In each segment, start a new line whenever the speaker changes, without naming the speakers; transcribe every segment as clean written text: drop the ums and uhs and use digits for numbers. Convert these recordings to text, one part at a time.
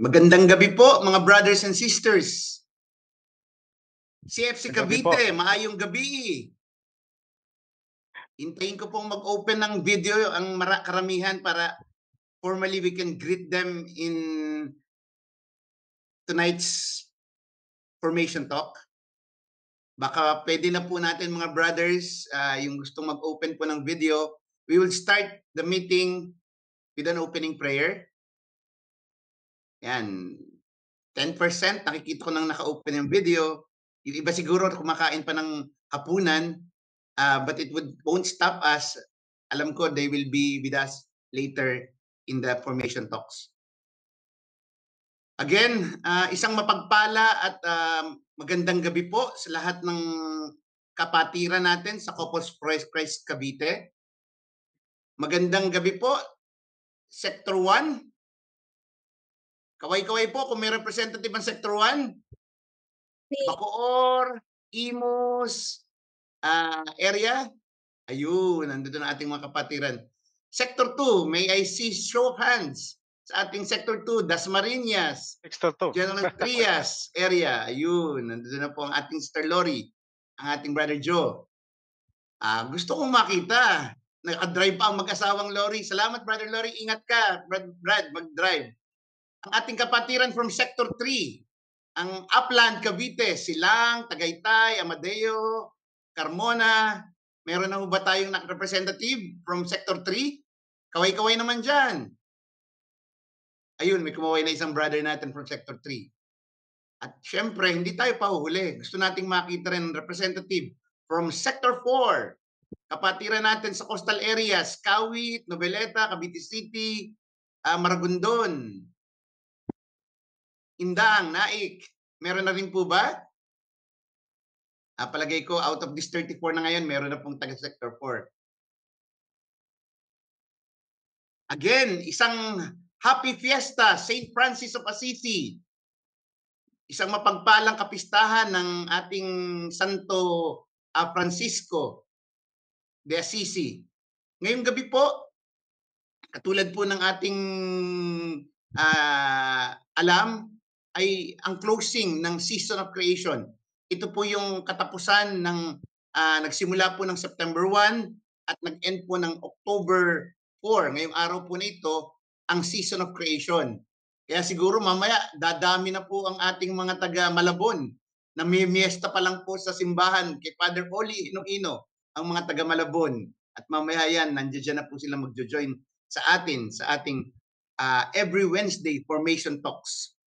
Magandang gabi po mga brothers and sisters. CFC
Magandang gabi po.
Cavite, maayong gabi. Hintayin ko pong mag-open ng video ang karamihan para formally we can greet them in tonight's formation talk. Baka pwede na po natin mga brothers, yung gustong mag-open po ng video, we will start the meeting with an opening prayer. Yan, 10% nakikita ko nang naka-open yung video. Yung iba siguro kumakain pa ng hapunan, but it won't stop us. Alam ko they will be with us later in the formation talks. Again, isang mapagpala at magandang gabi po sa lahat ng kapatiran natin sa Corpus Christ Cavite. Magandang gabi po, Sector 1. Kaway-kaway po kung may representative ng Sector 1. Bacoor, Imus, area. Ayun, nandito na ating mga kapatiran. Sector 2, may I see show of hands sa ating Sector 2, Dasmariñas,
Sector 2.
General Trias area. Ayun, nandito na po ang ating Sister Lori, ang ating Brother Joe. Gusto kong makita. Nakadrive pa ang mag-asawang Lori. Salamat, Brother Lori. Ingat ka, Brad, mag-drive. Ang ating kapatiran from Sector 3, ang Upland, Cavite, Silang, Tagaytay, Amadeo, Carmona. Meron na ba tayong representative from Sector 3? Kaway-kaway naman dyan. Ayun, may kumaway na isang brother natin from Sector 3. At syempre, hindi tayo pahuhuli. Gusto nating makita rin representative from Sector 4. Kapatiran natin sa coastal areas, Kawit, Noveleta, Cavite City, Maragondon, Indang, Naik. Meron na rin po ba? Palagay ko, out of this 34 na ngayon, meron na pong taga-Sector 4. Again, isang happy fiesta, St. Francis of Assisi. Isang mapagpalang kapistahan ng ating Santo Francisco de Assisi. Ngayong gabi po, katulad po ng ating alam, ay ang closing ng Season of Creation. Ito po yung katapusan ng nagsimula po ng September 1 at nag-end po ng October 4. Ngayong araw po na ito, ang Season of Creation. Kaya siguro mamaya dadami na po ang ating mga taga Malabon na may miesta pa lang po sa simbahan kay Father Oli Iloilo, ang mga taga Malabon. At mamaya yan, nandiyan na po sila magjo-join sa atin, sa ating every Wednesday formation talks.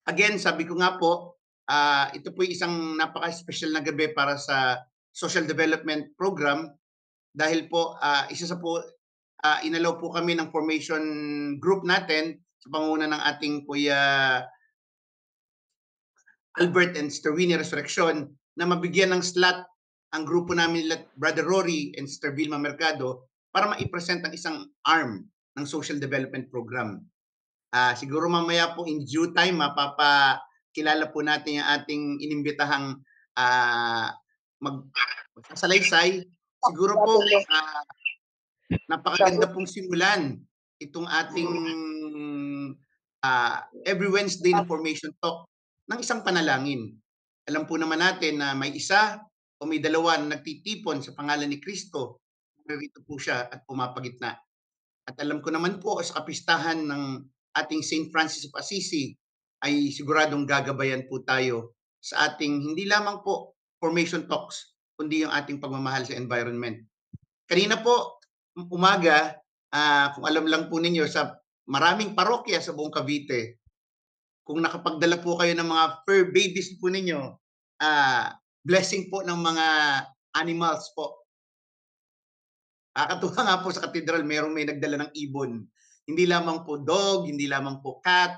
Again, sabi ko nga po, ito po isang napaka-special na gabi para sa social development program dahil po isa sa po inalaw po kami ng formation group natin sa panguna ng ating Kuya Albert and Sister Winnie Resurrection na mabigyan ng slot ang grupo namin nila Brother Rory and Sister Vilma Mercado para ma-present ang isang arm ng social development program. Siguro mamaya po in due time mapapakilala po natin yung ating inimbitahang magsasalaysay. Siguro po napakaganda pong simulan itong ating every Wednesday na formation talk ng isang panalangin. Alam po naman natin na may isa o may dalawa na nagtitipon sa pangalan ni Kristo. Narito po siya at pumapagitna. At alam ko naman po sa kapistahan ng ating St. Francis of Assisi ay siguradong gagabayan po tayo sa ating hindi lamang po formation talks, kundi yung ating pagmamahal sa environment. Kanina po, umaga, kung alam lang po ninyo, sa maraming parokya sa buong Cavite, kung nakapagdala po kayo ng mga fur babies po ninyo, blessing po ng mga animals po. Katuwa nga po sa katedral, may nagdala ng ibon. Hindi lamang po dog, hindi lamang po cat,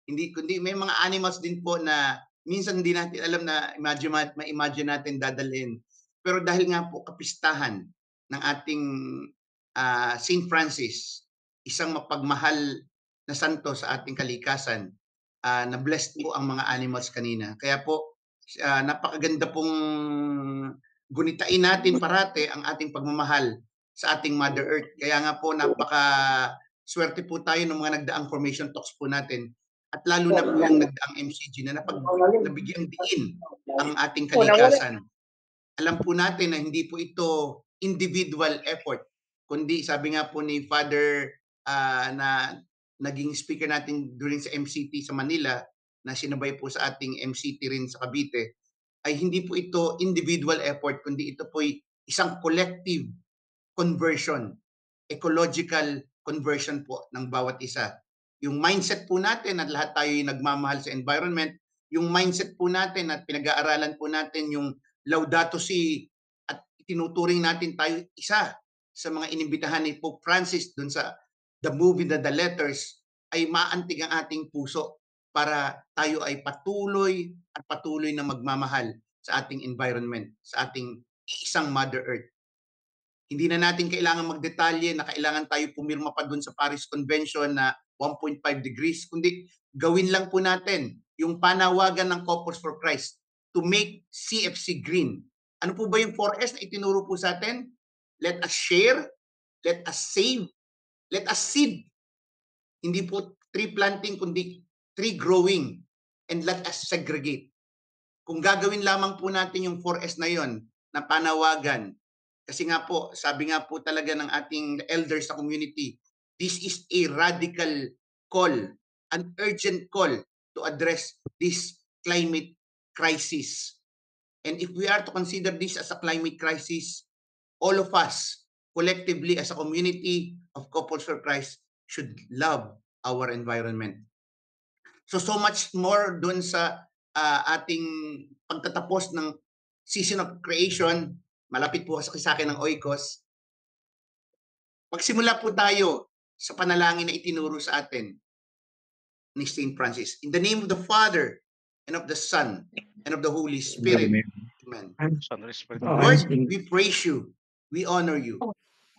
kundi may mga animals din po na minsan hindi natin alam na ma-imagine natin dadalhin. Pero dahil nga po kapistahan ng ating St. Francis, isang mapagmahal na santo sa ating kalikasan, na blessed po ang mga animals kanina. Kaya po, napakaganda pong gunitain natin parate ang ating pagmamahal sa ating Mother Earth. Kaya nga po napaka swerte po tayo ng mga nagdaang formation talks po natin at lalo na po yung nagdaang MCG na nabigyang diin ang ating kalikasan. Alam po natin na hindi po ito individual effort, kundi sabi nga po ni Father na naging speaker natin during sa MCT sa Manila, na sinabay po sa ating MCT rin sa Cavite, ay hindi po ito individual effort, kundi ito po ay isang collective conversion, ecological conversion po ng bawat isa. Yung mindset po natin at lahat tayo ay nagmamahal sa environment, yung mindset po natin at pinag-aaralan po natin yung Laudato Si at tinuturing natin tayo isa sa mga inimbitahan ni Pope Francis dun sa the movie The Letters, ay maantig ang ating puso para tayo ay patuloy na magmamahal sa ating environment, sa ating isang Mother Earth. Hindi na natin kailangan magdetalye na kailangan tayo pumirma pa dun sa Paris Convention na 1.5 degrees, kundi gawin lang po natin yung panawagan ng Couples for Christ to make CFC green. Ano po ba yung 4S na itinuro po sa atin? Let us share, let us save, let us seed. Hindi po tree planting, kundi tree growing, and let us segregate. Kung gagawin lamang po natin yung 4S na yon na panawagan, kasi nga po, sabi nga po talaga ng ating elders sa community, this is a radical call, an urgent call to address this climate crisis. And if we are to consider this as a climate crisis, all of us, collectively as a community of Couples for Christ, should love our environment. So much more dun sa ating pagtatapos ng season of creation, malapit po sa akin ng Oikos. Magsimula po tayo sa panalangin na itinuro sa atin ni St. Francis. In the name of the Father, and of the Son, and of the Holy Spirit. Amen. Lord, we praise you. We honor you.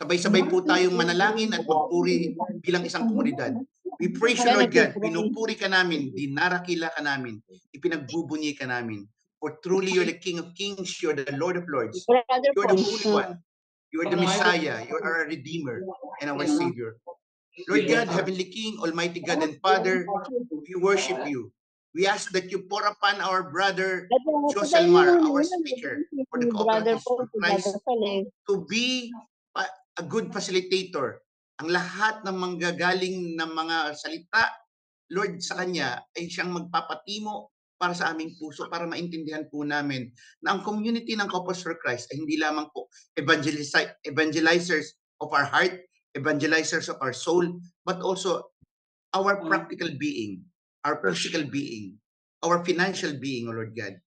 Sabay-sabay po tayong manalangin at magpuri bilang isang komunidad. We praise you, Lord God. Pinupuri ka namin, dinarakila ka namin, ipinagbubunyi ka namin. For truly you're the King of Kings, you're the Lord of Lords. You're the Holy One. You're the Messiah. You're our Redeemer and our Savior. Lord God, Heavenly King, Almighty God and Father, we worship you. We ask that you pour upon our brother Joselmar, our speaker for the Cooperatives for Christ, to be a good facilitator. Ang lahat ng manggagaling ng mga salita, Lord, sa kanya ay siyang magpapatimo para sa aming puso, para maintindihan po namin na ang community ng Couples for Christ ay hindi lamang po evangelizers of our heart, evangelizers of our soul, but also our practical being, our physical being, our financial being, O Lord God.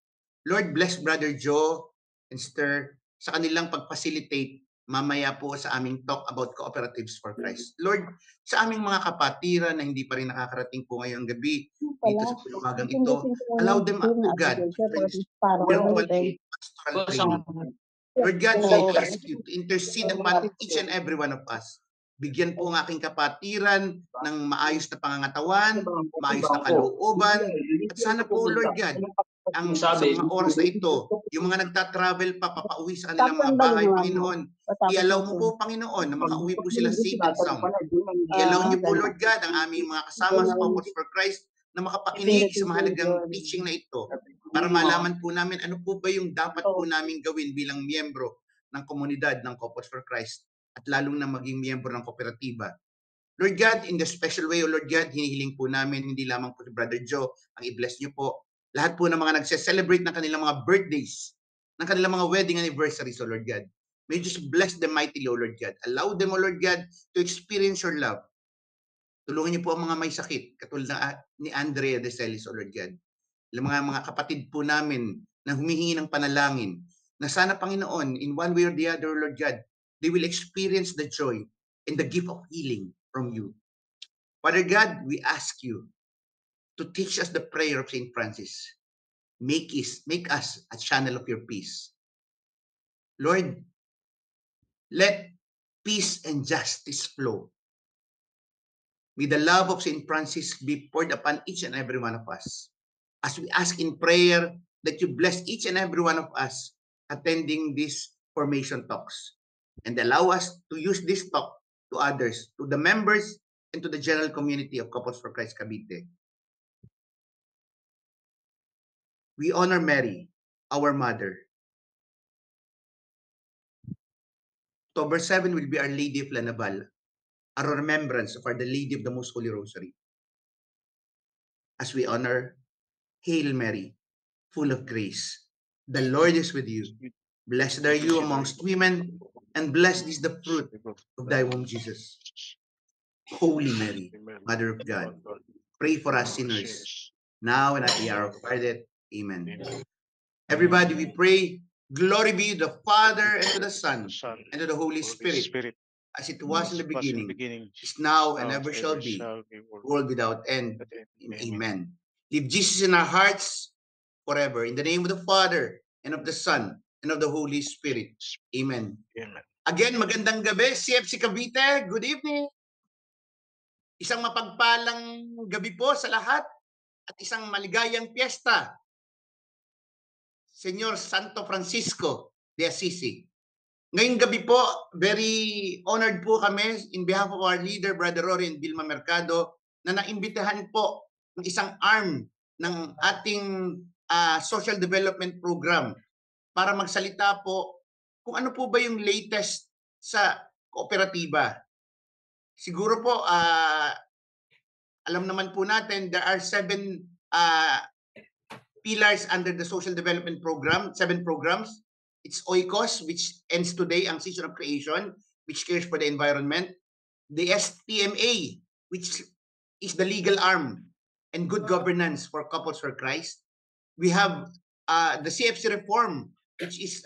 Lord, bless Brother Joe and Sister sa kanilang pag-facilitate mamaya po sa aming talk about Cooperatives for Christ. Lord, sa aming mga kapatiran na hindi pa rin nakakarating po ngayong gabi dito sa puluwagang ito, allow them, O God, to virtual pastoral training. Lord God, I ask you to intercede upon each and every one of us. Bigyan po ang aking kapatiran ng maayos na pangangatawan, maayos na kalooban, at sana po, Lord God, ang sa mga oras na ito, yung mga nagta-travel pa, papauwi sa kanilang mga bahay, Panginoon, i-allow mo po, Panginoon, na makauwi po sila safe and sound. I-allow niyo po, Lord God, ang aming mga kasama sa Couples for Christ na makapakinig sa mahalagang teaching na ito para malaman po namin ano po ba yung dapat po namin gawin bilang miyembro ng komunidad ng Couples for Christ at lalong na maging miyembro ng kooperatiba. Lord God, in the special way, O Lord God, hinihiling po namin, hindi lamang po si Brother Joe, ang i-bless niyo po lahat po ng mga nagse-celebrate ng kanilang mga birthdays, ng kanilang mga wedding anniversaries, O Lord God. May you just bless them mightily, O Lord God. Allow them, O Lord God, to experience your love. Tulungan niyo po ang mga may sakit, katulad ni Andrea De Celis, O Lord God. Mga kapatid po namin na humihingi ng panalangin, na sana, Panginoon, in one way or the other, Lord God, they will experience the joy and the gift of healing from you. Father God, we ask you to teach us the prayer of St. Francis. Make us a channel of your peace. Lord, let peace and justice flow. May the love of St. Francis be poured upon each and every one of us. As we ask in prayer that you bless each and every one of us attending these formation talks and allow us to use this talk to others, to the members and to the general community of Couples for Christ Cavite. We honor Mary, our mother. October 7 will be Our Lady of Lanabal, a remembrance of the Lady of the Most Holy Rosary. As we honor, Hail Mary, full of grace, the Lord is with you. Blessed are you amongst women, and blessed is the fruit of thy womb, Jesus. Holy Mary, Mother of God, pray for us sinners, now and at the hour of our death. Amen. Everybody, we pray, glory be to the Father, and to the Son, and to the Holy Spirit, as it was in the beginning, is now, and ever shall be, world without end. Amen. Leave Jesus in our hearts forever. In the name of the Father, and of the Son, and of the Holy Spirit. Amen. Again, magandang gabi, CFC Cavite. Good evening. Isang mapagpalang gabi po sa lahat at isang maligayang piyesta. Senyor Santo Francisco de Assisi. Ngayong gabi po, very honored po kami in behalf of our leader, Brother Rory and Vilma Mercado, na naimbitahan po ng isang arm ng ating social development program para magsalita po kung ano po ba yung latest sa kooperatiba. Siguro po, alam naman po natin, there are 7 pillars under the social development program, 7 programs. It's Oikos, which ends today, ang Season of Creation, which cares for the environment. The STMA, which is the legal arm and good governance for Couples for Christ. We have the CFC reform, which is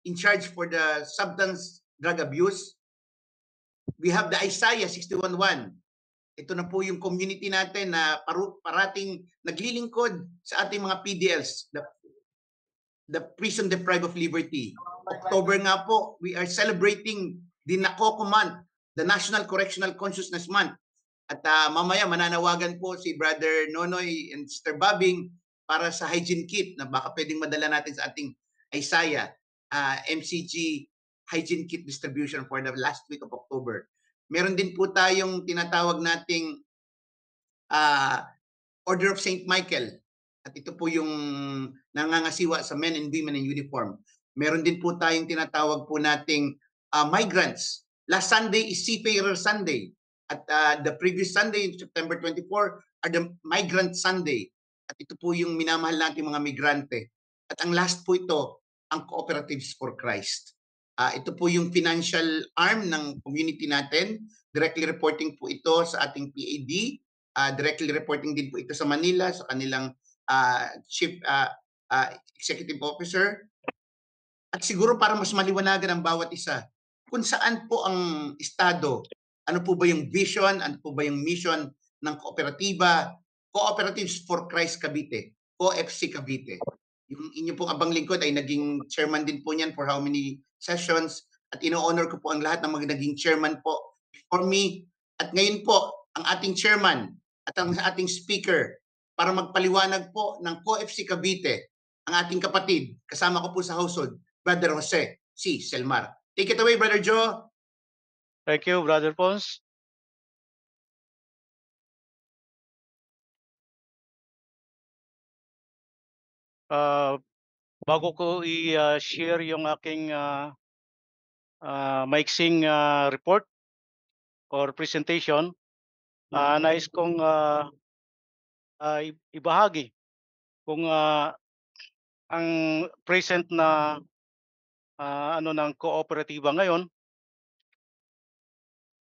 in charge for the substance drug abuse. We have the Isaiah 61:1. Ito na po yung community natin na parating naglilingkod sa ating mga PDLs, the prison deprived of liberty. October nga po, we are celebrating the NACOCO month, the National Correctional Consciousness Month. At mamaya mananawagan po si Brother Nonoy and Sister Babing para sa hygiene kit na baka pwedeng madala natin sa ating Isaiah MCG hygiene kit distribution for the last week of October. Meron din po tayong tinatawag nating Order of St. Michael. At ito po yung nangangasiwa sa men and women in uniform. Meron din po tayong tinatawag po nating migrants. Last Sunday is Seafarer Sunday. At the previous Sunday, September 24, are the Migrant Sunday. At ito po yung minamahal natin mga migrante. At ang last po ito, ang Cooperatives for Christ. Ito po yung financial arm ng community natin. Directly reporting po ito sa ating PAD. Directly reporting din po ito sa Manila, sa kanilang Chief Executive Officer. At siguro para mas maliwanagan ang bawat isa, kung saan po ang estado, ano po ba yung vision, ano po ba yung mission ng kooperatiba, Cooperatives for Christ Cavite, COFC Cavite. Yung inyo pong abang lingkod ay naging chairman din po niyan for how many sessions, at ino-honor ko po ang lahat ng mga naging chairman po before me. At ngayon po, ang ating chairman at ang ating speaker para magpaliwanag po ng COFC Cavite, ang ating kapatid, kasama ko po sa household, Brother Jose C. Selmar. Take it away, Brother Joe.
Thank you, Brother Pons. Bago ko i-share yung aking maiksing report or presentation, nais kong ibahagi kung ang present na ng kooperatiba ngayon.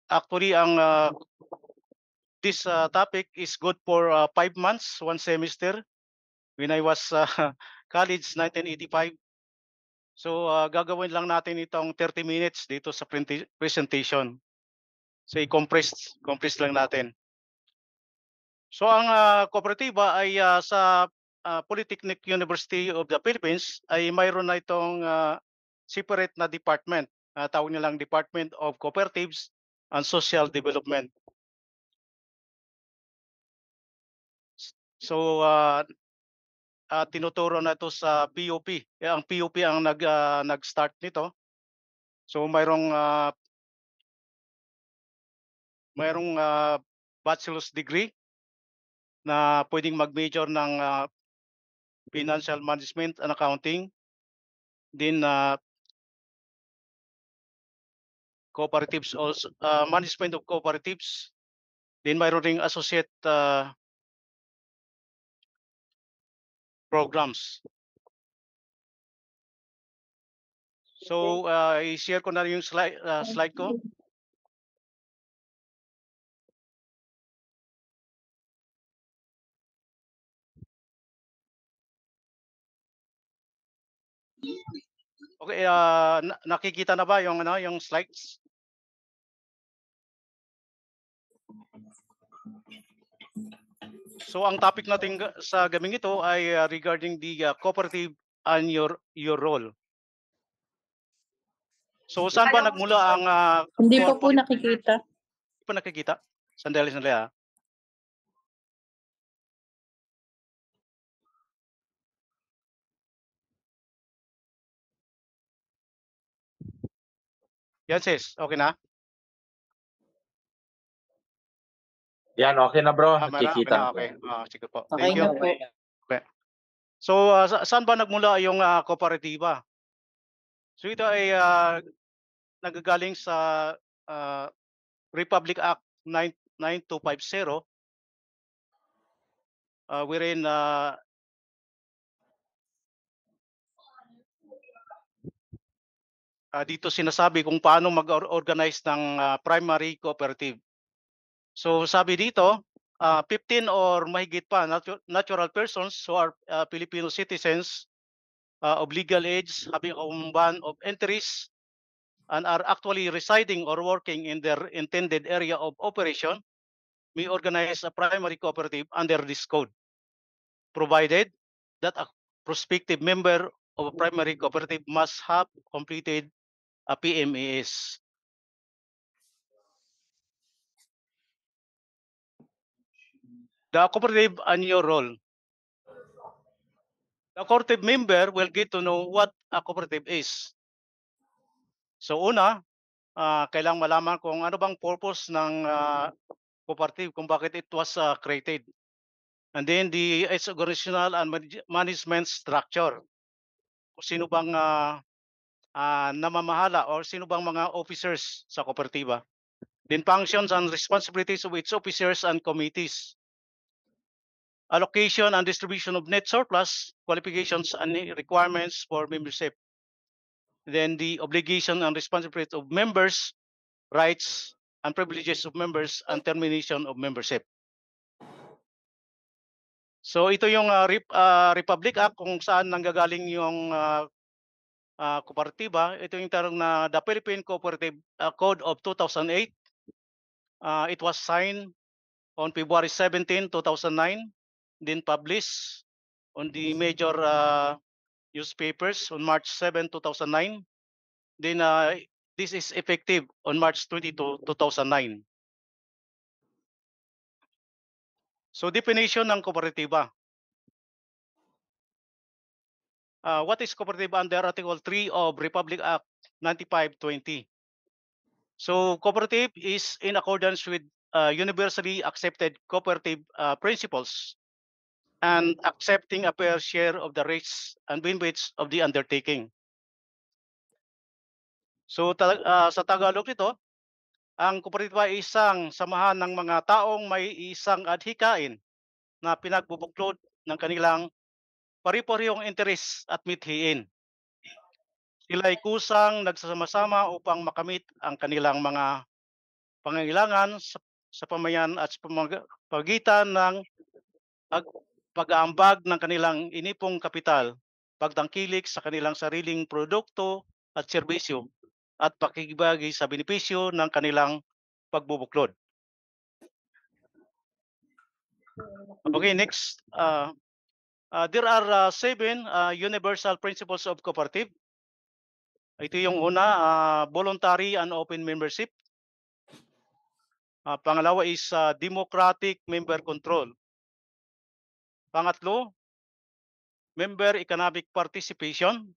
Actually, ang this topic is good for 5 months, 1 semester when I was college 1985. So gagawin lang natin itong 30 minutes dito sa presentation. So i-compress lang natin. So ang kooperatiba ay sa Polytechnic University of the Philippines ay mayroon na itong separate na department. Tawag nilang Department of Cooperatives and Social Development. So tinuturo na ito sa POP. Ang POP ang nag-start nito. So mayroong mayroong bachelor's degree na pwedeng mag-major ng financial management and accounting. Then cooperatives also, management of cooperatives. Then mayroon ring associate programs. So i-share ko na yung slide ko. Okay, nakikita na ba yung yung slides? So ang topic natin sa gabing ito ay regarding the cooperative and your role. So saan ba nagmula ang
Hindi pa po nakikita.
Hindi pa nakikita? Sandali ah. Yan sis, okay na?
Yan, okay na bro.
Okay na,
Nakikita.
okay. Sige po.
Okay
Thank you.
na po.
Okay. So saan ba nagmula yung kooperatiba? So ito ay nagagaling sa Republic Act 9250 wherein dito sinasabi kung paano mag-organize ng primary cooperative. So sabi dito, 15 or mahigit pa natural persons who are Filipino citizens of legal age having a common bond of entries and are actually residing or working in their intended area of operation may organize a primary cooperative under this code, provided that a prospective member of a primary cooperative must have completed a PMAS. The cooperative and your role. The cooperative member will get to know what a cooperative is. So una, kailangang malaman kung ano bang purpose ng cooperative, kung bakit it was created. And then its organizational and management structure. Kung sino bang namamahala or sino bang mga officers sa kooperatiba. Then functions and responsibilities of its officers and committees. Allocation and distribution of net surplus, qualifications and requirements for membership. Then the obligation and responsibilities of members, rights and privileges of members, and termination of membership. So ito yung Republic Act kung saan nanggagaling yung kooperatiba. Ito yung tarong na the Philippine Cooperative Code of 2008. It was signed on February 17, 2009, then published on the major newspapers on March 7, 2009. Then this is effective on March 22, 2009. So definition ng kooperatiba. What is cooperative under Article 3 of Republic Act 9520? So cooperative is in accordance with universally accepted cooperative principles and accepting a fair share of the risks and benefits of the undertaking. So sa Tagalog nito, ang kooperatiba ay isang samahan ng mga taong may isang adhikain na pinagbubuklod ng kanilang pari-parehong interes at mithiin. Sila ay kusang nagsasama-sama upang makamit ang kanilang mga pangangailangan sa pamayan at sa pagitan ng pag-aambag ng kanilang inipong kapital, pagtangkilik sa kanilang sariling produkto at serbisyo, at pakikibahagi sa benepisyo ng kanilang pagbubuklod. Okay, next. There are 7 universal principles of cooperative. Ito yung una, voluntary and open membership. Pangalawa is democratic member control. Pangatlo, member economic participation.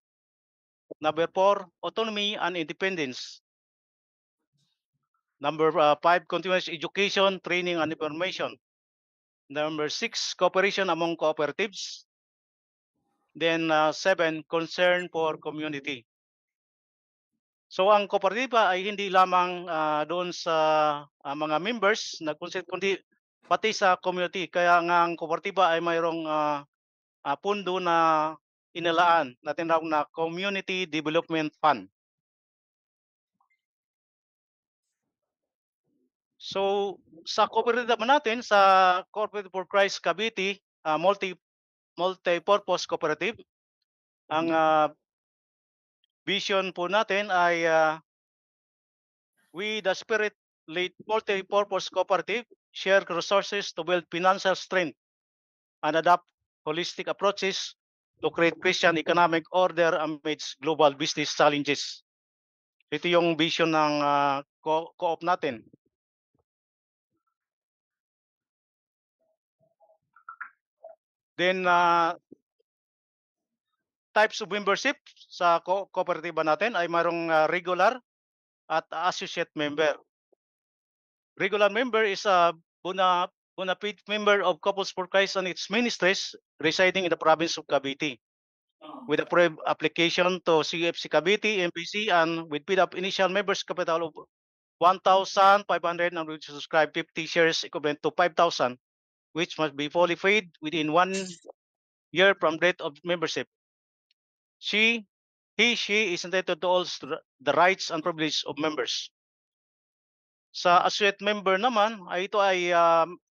Number 4, autonomy and independence. Number 5, continuous education, training, and information. Number 6, cooperation among cooperatives. Then 7, concern for community. So ang kooperatiba ay hindi lamang doon sa mga members na kundi pati sa community. Kaya nga ang kooperatiba ay mayroong pundo na inalaan na tinawag na Community Development Fund. So sa cooperative natin, sa Cooperative for Christ Cavite, multi-purpose cooperative, ang vision po natin ay we the spirit led multi-purpose cooperative share resources to build financial strength and adopt holistic approaches to create Christian economic order amidst global business challenges. Ito yung vision ng co-op natin. Then types of membership sa kooperatiba natin ay mayroong regular at associate member. Regular member is a bona fide member of Couples for Christ and its ministries residing in the province of Cavite, with a application to CFC Cavite, MPC, and with paid up initial members capital of 1,500 and which subscribe 50 shares equivalent to 5,000, which must be fully paid within 1 year from date of membership. She is entitled to all the rights and privileges of members. Sa associate member naman, ito ay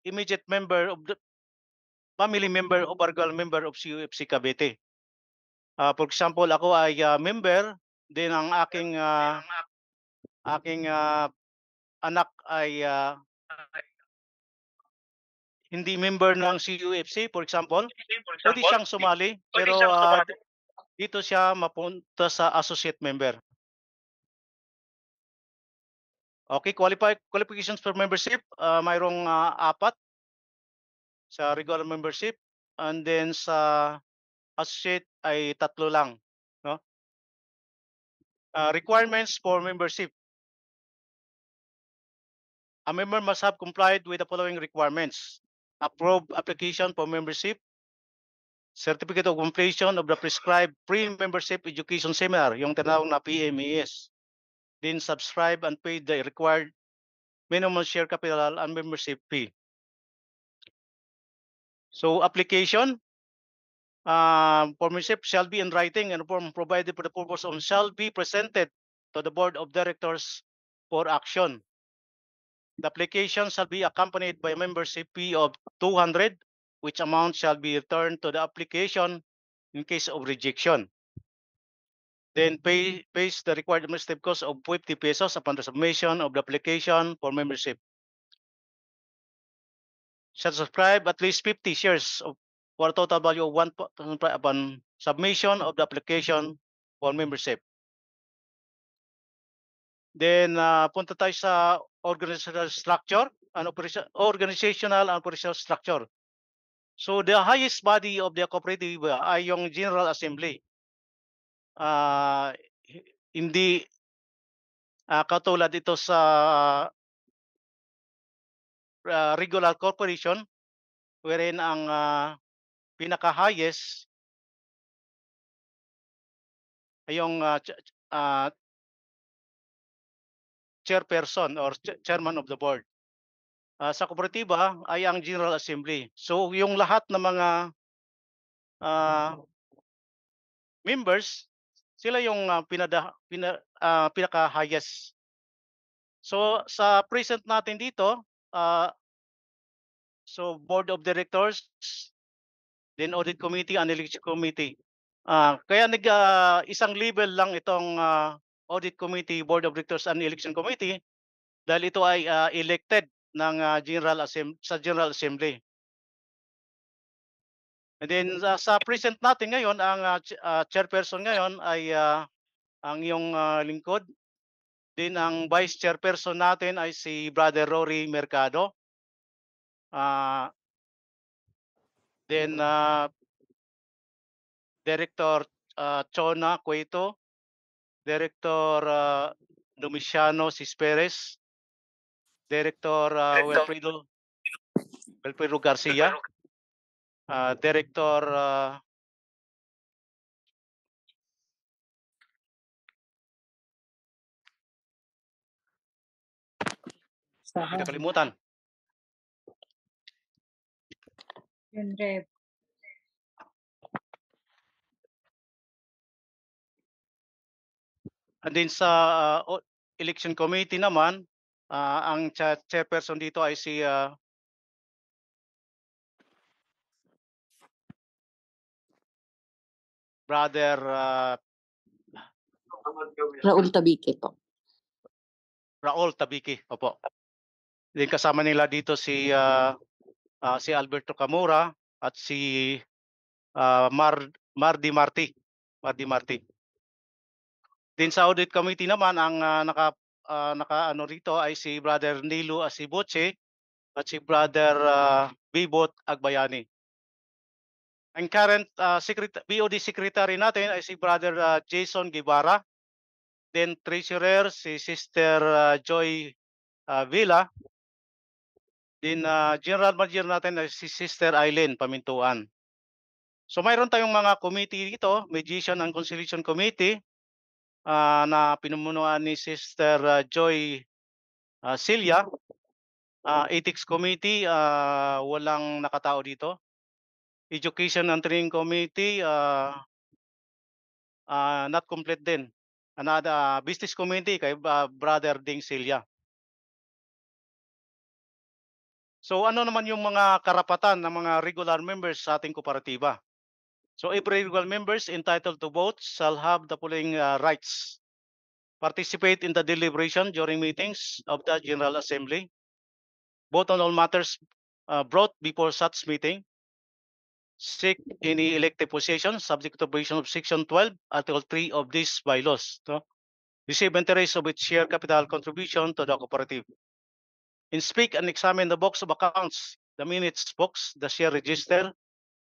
immediate member of the family member o barangay member of CUFC Cavite. For example, ako ay member, din ang aking anak ay hindi member ng CUFC, for example, pwede siyang sumali, pero dito siya mapunta sa associate member. Okay, qualifications for membership, mayroong 4 sa regular membership, and then sa associate ay 3 lang, no? Requirements for membership. A member must have complied with the following requirements: approved application for membership, certificate of completion of the prescribed pre-membership education seminar, yung tinawag na PMES. Then subscribe and pay the required minimum share capital and membership fee. So application for membership shall be in writing and form provided for the purpose of shall be presented to the board of directors for action. The application shall be accompanied by a membership fee of 200, which amount shall be returned to the application in case of rejection. Then pays the required administrative cost of 50 pesos upon the submission of the application for membership. Shall subscribe at least 50 shares for a total value of 1,000 upon submission of the application for membership. Then punta tayo sa organizational structure and organizational and operational structure. So the highest body of the cooperative ay yung General Assembly. Hindi katulad ito sa regular corporation, wherein ang pinaka-highest ay yung chairperson or chairman of the board. Sa kooperatiba ay ang General Assembly. So yung lahat ng mga members, sila yung pinaka-highest. So sa present natin dito, so board of directors, then audit committee and election committee. Kaya isang level lang itong audit committee, board of directors and election committee dahil ito ay elected ng General Assembly. And then sa present natin ngayon, ang chairperson ngayon ay ang iyong lingkod. Then ang vice chairperson natin ay si Brother Rory Mercado. Then Director Chona Cueto, Director Domiciano Cisperes, Director Wilfredo Garcia, Director hindi nakalimutan.
Yun, Rev.
And then sa election committee naman, ang chairperson dito ay si Brother
Raul Tabique po.
Raul Tabique. Opo. Then kasama nila dito si Alberto Camora at si Mardy Marti. Din sa audit committee naman ang naka rito ay si Brother Nilo Asiboche at si Brother Bibot Agbayani. Ang current BOD secretary natin ay si Brother Jason Guevara. Then treasurer si Sister Joy Villa. Then general manager natin ay si Sister Eileen Pamintuan. So mayroon tayong mga committee dito, Mediation and Conciliation Committee na pinumunuan ni Sister Joy Celia. Ethics Committee, walang nakatao dito. Education and Training Committee, not complete din. Another Business Committee kay Brother Ding Celia. So ano naman yung mga karapatan ng mga regular members sa ating kooperatiba? So every regular members entitled to vote shall have the following rights. Participate in the deliberation during meetings of the General Assembly. Vote on all matters brought before such meeting. Seek any elective position subject to provision of Section 12, Article 3 of these bylaws. Receive interest of its share capital contribution to the cooperative. Inspect and examine the books of accounts, the minutes books, the share register,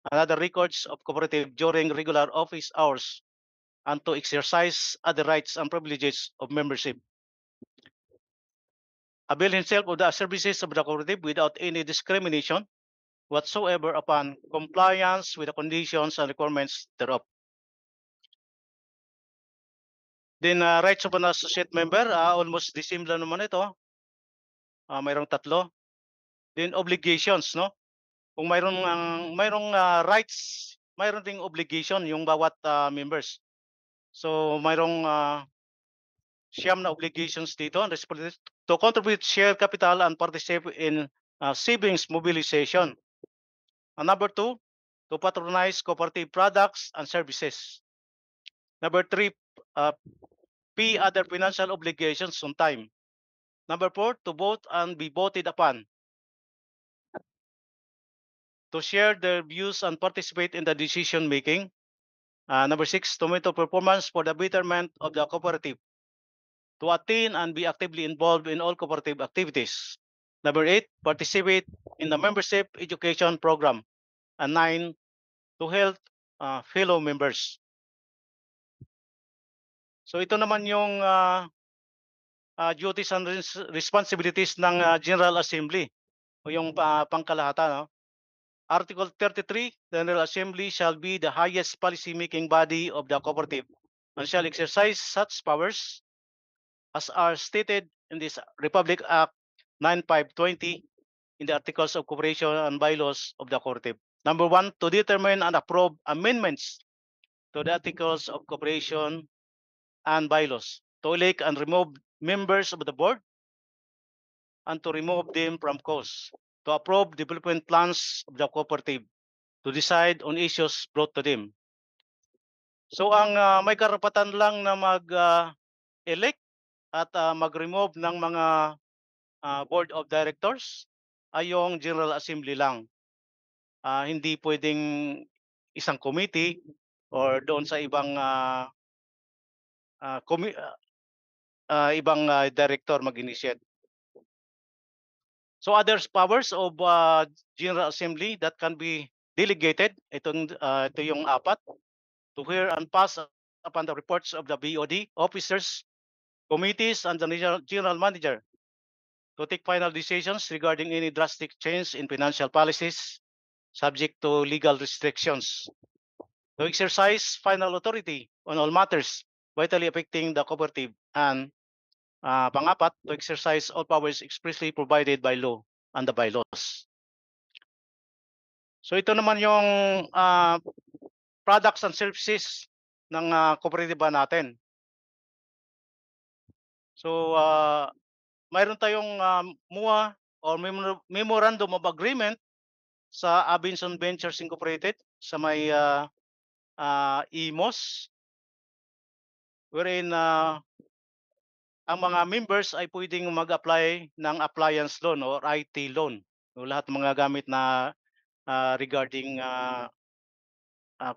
and other records of cooperative during regular office hours, and to exercise other rights and privileges of membership. Avail himself of the services of the cooperative without any discrimination whatsoever upon compliance with the conditions and requirements thereof. Then rights of an associate member, almost dissimilar naman ito. Mayroong tatlo. Then obligations, no? Kung mayroong rights, mayroon ding obligation yung bawat members. So mayroong siyam na obligations dito to contribute share capital and participate in savings mobilization. Number 2, to patronize cooperative products and services. Number 3, pay other financial obligations on time. Number 4, to vote and be voted upon. To share their views and participate in the decision making. Number 6, to monitor performance for the betterment of the cooperative. To attain and be actively involved in all cooperative activities. Number 8, participate in the membership education program. And 9, to help fellow members. So ito naman yung duties and responsibilities ng General Assembly o yung pangkalahatan. No? Article 33, the General Assembly shall be the highest policy-making body of the cooperative and shall exercise such powers as are stated in this Republic Act 9520 in the Articles of Cooperation and Bylaws of the cooperative. Number 1, to determine and approve amendments to the Articles of Cooperation and Bylaws, to elect and remove members of the board, and to remove them from cause, to approve development plans of the cooperative, to decide on issues brought to them. So ang may karapatan lang na mag-elect at mag-remove ng mga board of directors ay yung General Assembly lang. Hindi pwedeng isang committee or doon sa ibang director mag-initiate. So other powers of General Assembly that can be delegated, ito yung 4, to hear and pass upon the reports of the BOD officers, committees, and the general manager. to take final decisions regarding any drastic change in financial policies subject to legal restrictions, to exercise final authority on all matters vitally affecting the cooperative, and pangapat, to exercise all powers expressly provided by law and the bylaws. So ito naman yung products and services ng kooperatiba natin. So mayroon tayong MOA or Memorandum of Agreement sa Abinson Ventures Incorporated sa may IMOS, wherein ang mga members ay pwedeng mag-apply ng appliance loan or IT loan. So, lahat ng mga gamit na regarding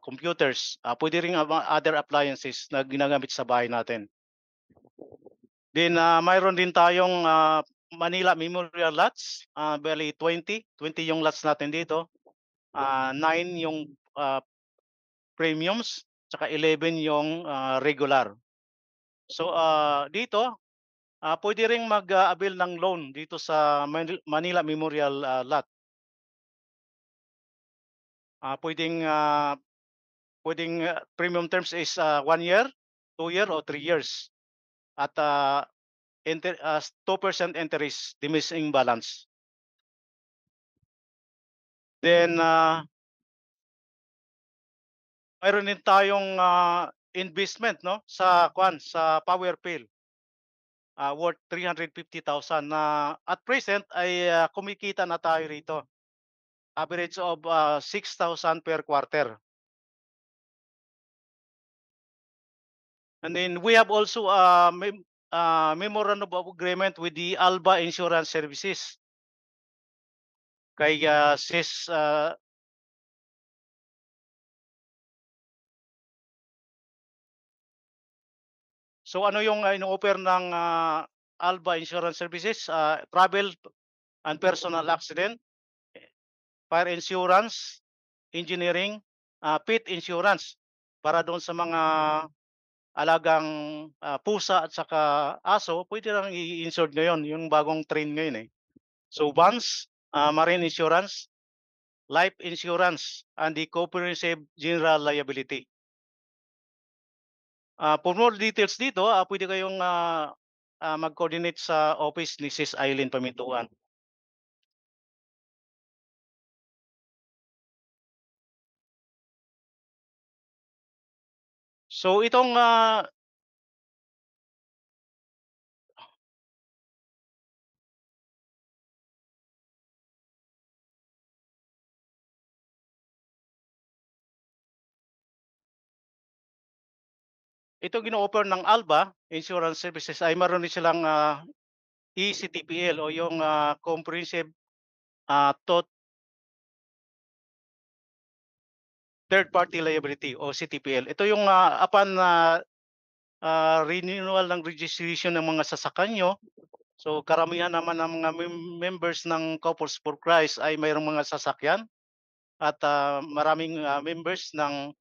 computers, pwede rin other appliances na ginagamit sa bahay natin. Then mayroon din tayong Manila Memorial Lots, bali 20 yung lots natin dito. 9 yung premiums, tsaka 11 yung regular. So dito, pwede ring mag-avail ng loan dito sa Manila Memorial Lot. Pwedeng premium terms is 1 year, 2 year, or 3 years. At 2% interest diminishing balance. Then mayroon din tayong investment sa Power Pill worth 350,000 na at present ay kumikita na tayo rito. Average of 6,000 per quarter. And then we have also a memorandum of agreement with the Alba Insurance Services. Kay Sis so ano yung ino-offer ng Alba Insurance Services? Travel and personal accident, fire insurance, engineering, pet insurance para doon sa mga alagang pusa at saka aso, pwede lang i-insure ngayon, yung bagong trend ngayon eh. So bonds, marine insurance, life insurance, and the comprehensive general liability. For more details dito, pwede kayong mag-coordinate sa office ni Sis Eileen Pamintuan. So itong gino-offer ng Alba Insurance Services ay meron din silang ECTPL o yung comprehensive third party liability o CTPL. Ito yung upon renewal ng registration ng mga sasakyan nyo. So karamihan naman ng mga members ng Couples for Christ ay mayroong mga sasakyan at maraming members ng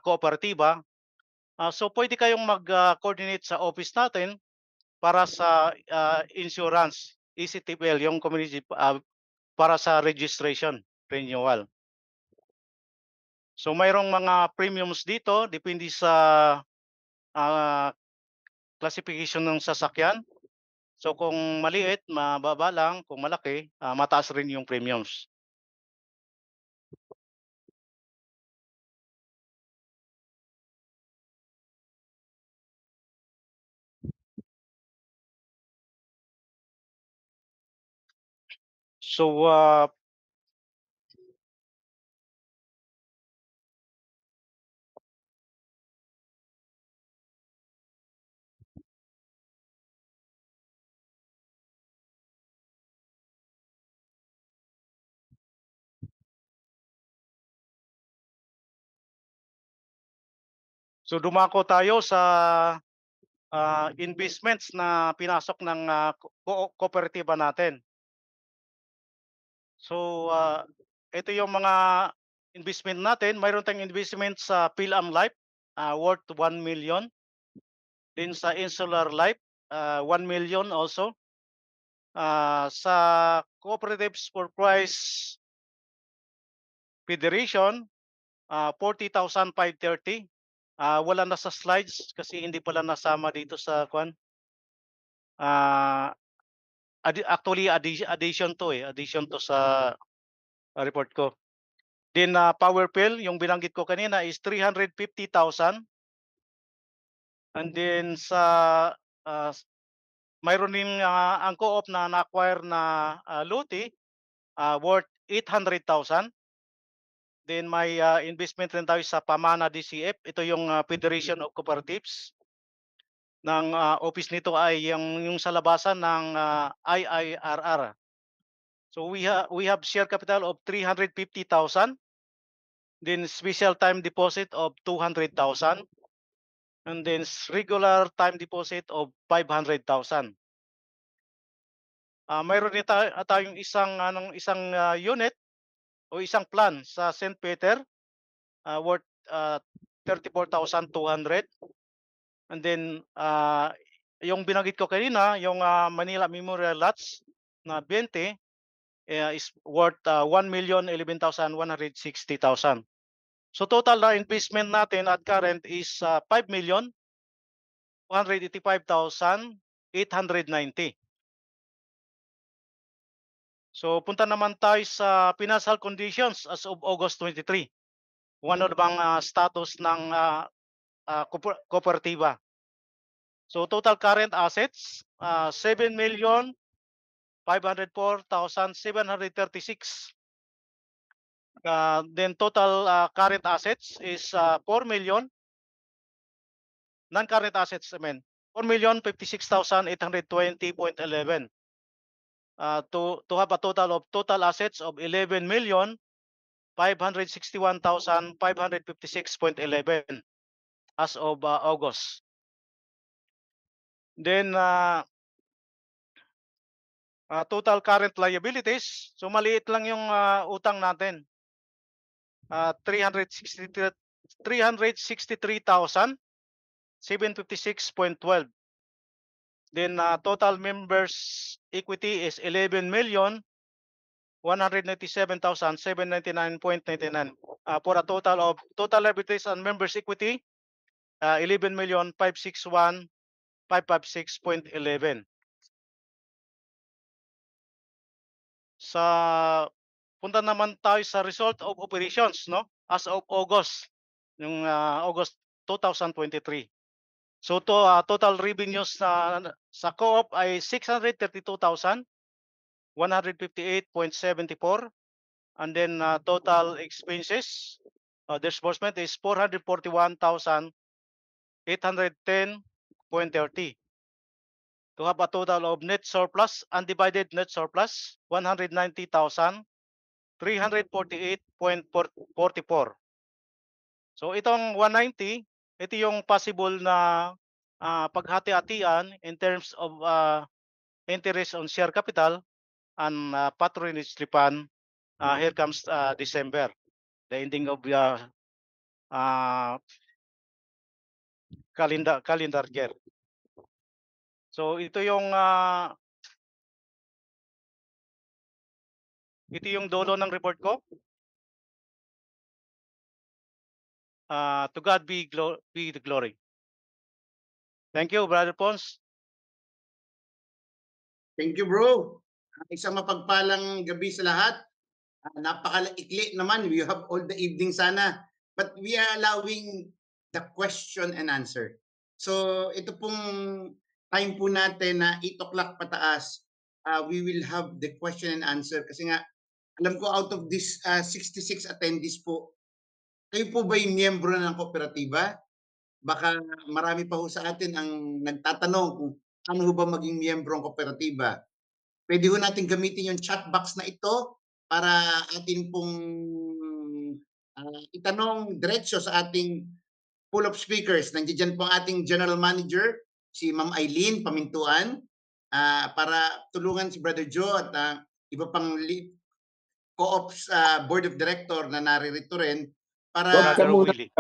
kooperatiba. So pwede kayong mag-coordinate sa office natin para sa insurance, ECTPL, yung community para sa registration renewal. So mayroong mga premiums dito, depende sa classification ng sasakyan. So kung maliit, mababa lang. Kung malaki, mataas rin yung premiums. So So dumako tayo sa investments na pinasok ng kooperatiba natin. So ito yung mga investment natin. Mayroon tayong investment sa PhilAm Life worth 1 million. Din sa Insular Life 1 million also. Sa Cooperatives for Christ Federation, 40,530. Wala na sa slides kasi hindi pala nasama dito sa kwan. Actually addition to addition to sa report ko. Then power bill, yung binanggit ko kanina is 350,000. And then sa mayroon din ang co-op na na-acquire na lote worth 800,000. Then may investment rin tayo sa Pamana DCF. Ito yung Federation of Cooperatives. Ng office nito ay yung sa labasan ng IIRR. So we have share capital of 350,000. Then special time deposit of 200,000. And then regular time deposit of 500,000. Mayroon din tayong isang unit o isang plan sa St. Peter worth 34,200. And then yung binanggit ko kanina, yung Manila Memorial Lots na 20 is worth 1,011,160,000. So total na investment natin at current is 5,285,890. So punta naman tayo sa financial conditions as of August 23. Ano bang status ng kooperatiba? So total current assets 7,504,736. Then total current assets is 4 million. Non-current assets, 4,056,820.11. To have a total assets of 11,561,556.11 as of August. Then total current liabilities, so maliit lang yung utang natin. 363,756.12. Then total members equity is 11,197,799.99 for a total of total liabilities and members equity 11,561,556.11. Sa punta naman tayo sa result of operations, no? As of August, yung August 2023. So total revenues sa co-op ay 632,158.74, and then total expenses disbursement is 441,810.30. To have a total of net surplus, undivided net surplus 190,348.44. So itong 190, ito yung possible na paghati-hatian in terms of interest on share capital and patronage refund. Here comes December, the ending of calendar year. So ito yung dulo ng report ko. To God be the glory. Thank you, Brother Pons.
Thank you, bro. Isang mapagpalang gabi sa lahat. Napakaikli naman. We have all the evening sana. But we are allowing the question and answer. So ito pong time po natin na 8 o'clock pataas, we will have the question and answer. Kasi nga, alam ko out of this 66 attendees po, kayo po ba yung miyembro ng kooperatiba? Baka marami pa ho sa atin ang nagtatanong kung ano ho ba maging miyembro ng kooperatiba. Pwede ho natin gamitin yung chat box na ito para atin pong itanong diretso sa ating pool of speakers. Nandiyan po ang ating general manager, si Ma'am Eileen Pamintuan, para tulungan si Brother Joe at iba pang co-ops board of director na naririto rin para
Brother Willie.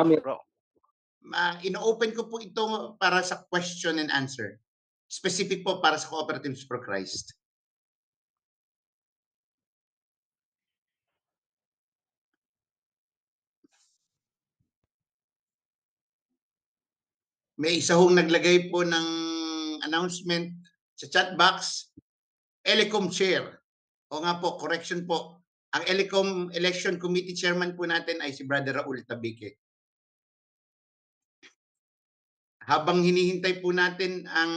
ino-open ko po ito para sa question and answer. Specific po para sa Cooperatives for Christ. May isa hong naglagay po ng announcement sa chat box, Elecom Chair. O nga po, correction po. Ang Elecom Election Committee Chairman po natin ay si Brother Raul Tabique. Habang hinihintay po natin ang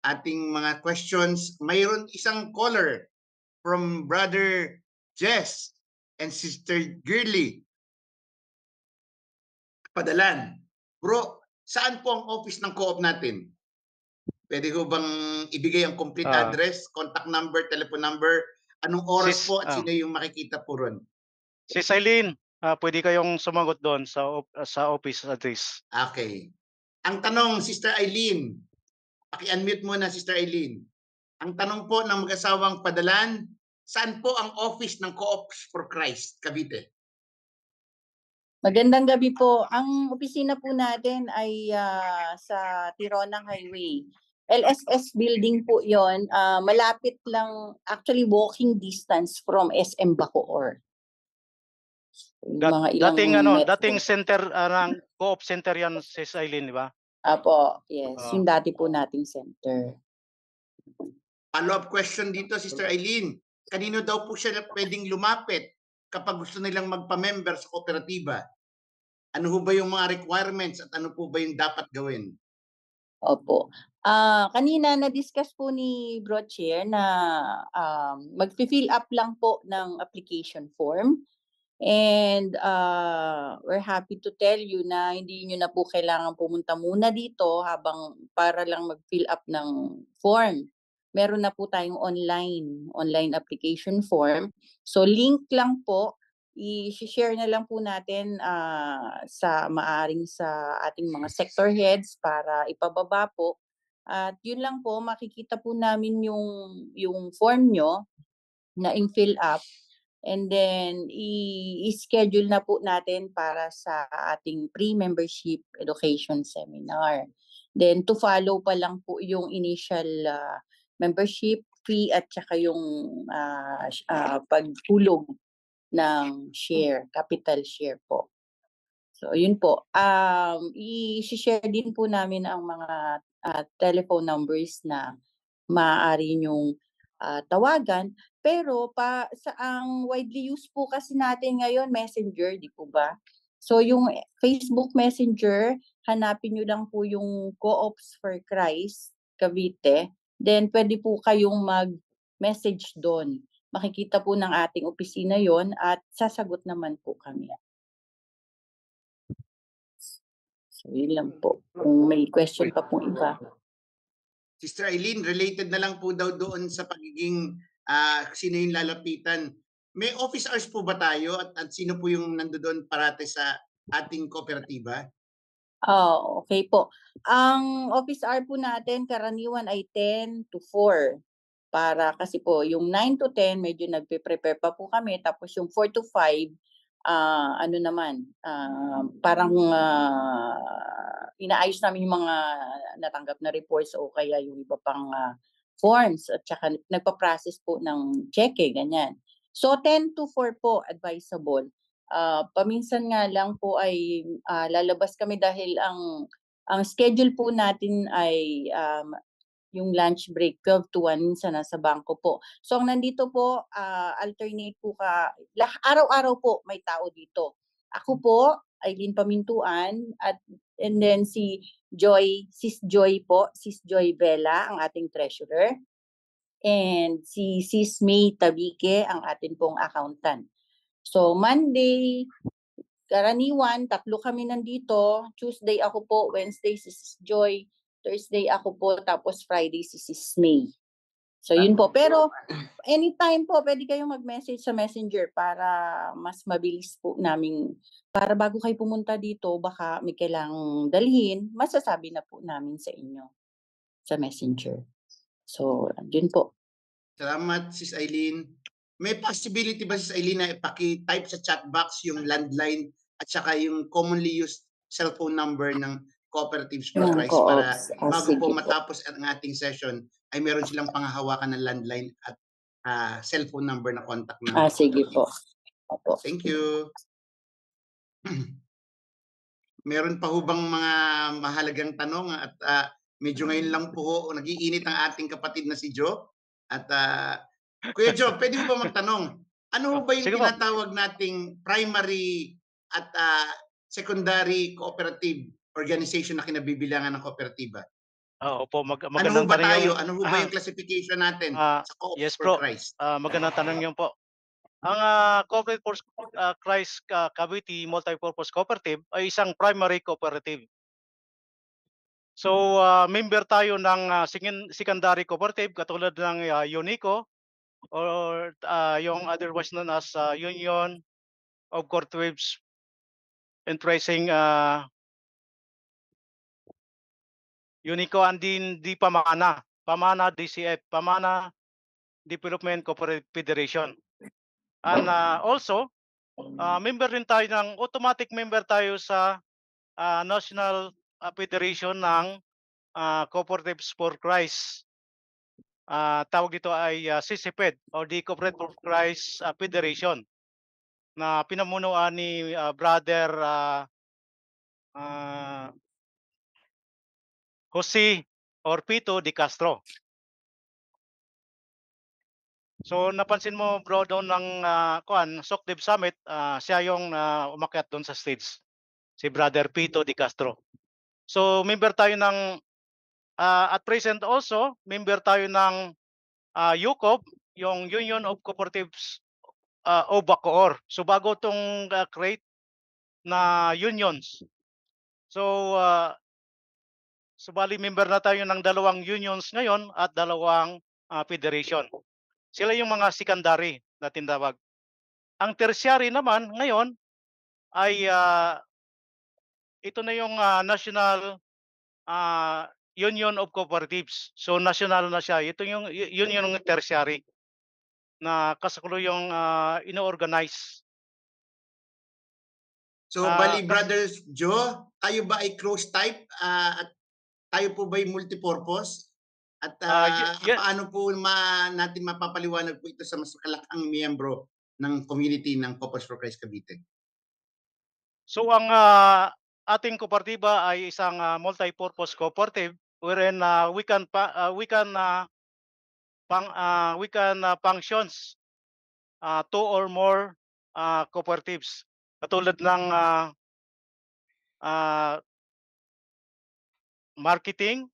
ating mga questions, mayroon isang caller from Brother Jess and Sister Girly. Padalan. Bro, saan po ang office ng co-op natin? Pwede ko bang ibigay ang complete address, contact number, telephone number, anong oras po at sino yung makikita po ron?
Sis Eileen, pwede kayong sumagot doon sa office address.
Okay. Ang tanong, Sister Eileen, paki-unmute muna, Sister Eileen. Ang tanong po ng mag-asawang Padalan, saan po ang office ng Co-ops for Christ, Cavite?
Magandang gabi po. Ang opisina po natin ay sa Tironang Highway. LSS building po yon, malapit lang, actually walking distance from SM Bacoor.
Dating center ng co-op center yan, Sis Eileen, di ba?
Apo, yes. Yung dati po nating center.
Follow-up question dito, Sister Eileen. Kanino daw po siya pwedeng lumapit kapag gusto nilang magpa-member sa kooperatiba? Ano po ba yung mga requirements at ano po ba yung dapat gawin?
Opo. Kanina na-discuss po ni Bro Chair na mag-fill up lang po ng application form. And we're happy to tell you na hindi nyo na po kailangan pumunta muna dito habang para lang mag-fill up ng form. Meron na po tayong online application form. So link lang po, i-share na lang po natin sa maaring sa ating mga sector heads para ipababa po. At yun lang po, makikita po namin yung form nyo na in-fill up. And then, i-schedule na po natin para sa ating pre-membership education seminar. Then, to follow pa lang po yung initial membership fee at saka yung pagtulog ng share, capital share po. So, yun po. I-share din po namin ang mga telephone numbers na maaari nyong tawagan. Pero ang widely used po kasi natin ngayon, Messenger, di po ba? So yung Facebook Messenger, hanapin nyo lang po yung Co-ops for Christ, Cavite. Then pwede po kayong mag-message doon. Makikita po ng ating opisina yon at sasagot naman po kami. So yun lang po. Kung may question pa pong iba.
Sister Eileen, related na lang po daw doon sa pagiging sino yung lalapitan. May office hours po ba tayo at sino po yung nandoon parate sa ating kooperatiba?
Okay po. Ang office hour po natin karaniwan ay 10 to 4. Para kasi po yung 9 to 10 medyo nagpe-prepare pa po kami, tapos yung 4 to 5 ano naman, parang inaayos namin yung mga natanggap na reports o kaya yung iba pang forms at saka nagpa-process po ng cheque, ganyan. So 10 to 4 po advisable. Paminsan nga lang po ay lalabas kami dahil ang schedule po natin ay yung lunch break 12 to 1 minsan nasa bangko po. So ang nandito po, alternate po araw-araw po may tao dito. Ako po, Eileen Pamintuan, and then Sis Joy Vela, ang ating treasurer. And si Sis May Tabique, ang ating pong accountant. So Monday, karaniwan, 3 kami nandito. Tuesday ako po, Wednesday si Sis Joy, Thursday ako po, tapos Friday si Sis May. So yun po. Pero anytime po, pwede kayong mag-message sa Messenger para mas mabilis po namin. Para bago kayo pumunta dito, baka may kailangang dalhin, masasabi na po namin sa inyo sa Messenger. So, yun po.
Salamat, Sis Eileen. May possibility ba, Sis Eileen, na ipaki-type sa chat box yung landline at saka yung commonly used cellphone number ng Cooperatives for Christ para bago po matapos ang ating session ay meron silang panghahawakan ng landline at cellphone number na contact number.
Sige po. Opo.
Thank you. meron pa ho bang mga mahalagang tanong at medyo ngayon lang po ho nag-iinit ang ating kapatid na si Joe. At Kuya Joe, pwede mo ba magtanong? Ano ho ba yung
Sige po.
tinatawag nating primary at secondary cooperative organization na kinabibilangan ng kooperatiba?
Opo,
Ano ho
magandang
ba
tanong
tayo?
yung
Ano ho ba yung classification natin sa
yes
for
bro.
Christ?
Magandang tanong yun po. Ang Corporate for Christ Cavite Multipurpose Cooperative ay isang primary cooperative. So, member tayo ng secondary cooperative katulad ng UNICO or yung otherwise known as Union of Cooperatives and Tracing UNICO and di Pamana DCF, Pamana Development Cooperative Federation. And also, member rin tayo automatic member tayo sa National Federation ng Cooperatives for Christ. Tawag dito ay CCPED or the Cooperative for Christ Federation na pinamunuan ni Brother Jose or Pito de Castro. So napansin mo bro doon ng SOCDEV Summit, siya yung umakyat doon sa stage, si Brother Pito de Castro. So member tayo ng at present also member tayo ng UCOB, yung Union of Cooperatives o Bacoor. So bago tong create na unions. So bali member na tayo ng 2 unions ngayon at 2 federation. Sila yung mga secondary na tinatawag. Ang tertiary naman ngayon ay ito na yung National Union of Cooperatives. So national na siya. Ito yung union ng tertiary na kasalukuyang ino-organize.
So bali Brother Joe, tayo ba ay close type at tayo po ba ay multipurpose? At paano po natin mapapaliwanag po ito sa mas kalakang miyembro ng community ng Cooperatives for Christ Cavite?
So ang ating kooperatiba ay isang multi-purpose cooperative wherein we can functions 2 or more cooperatives. Katulad ng marketing,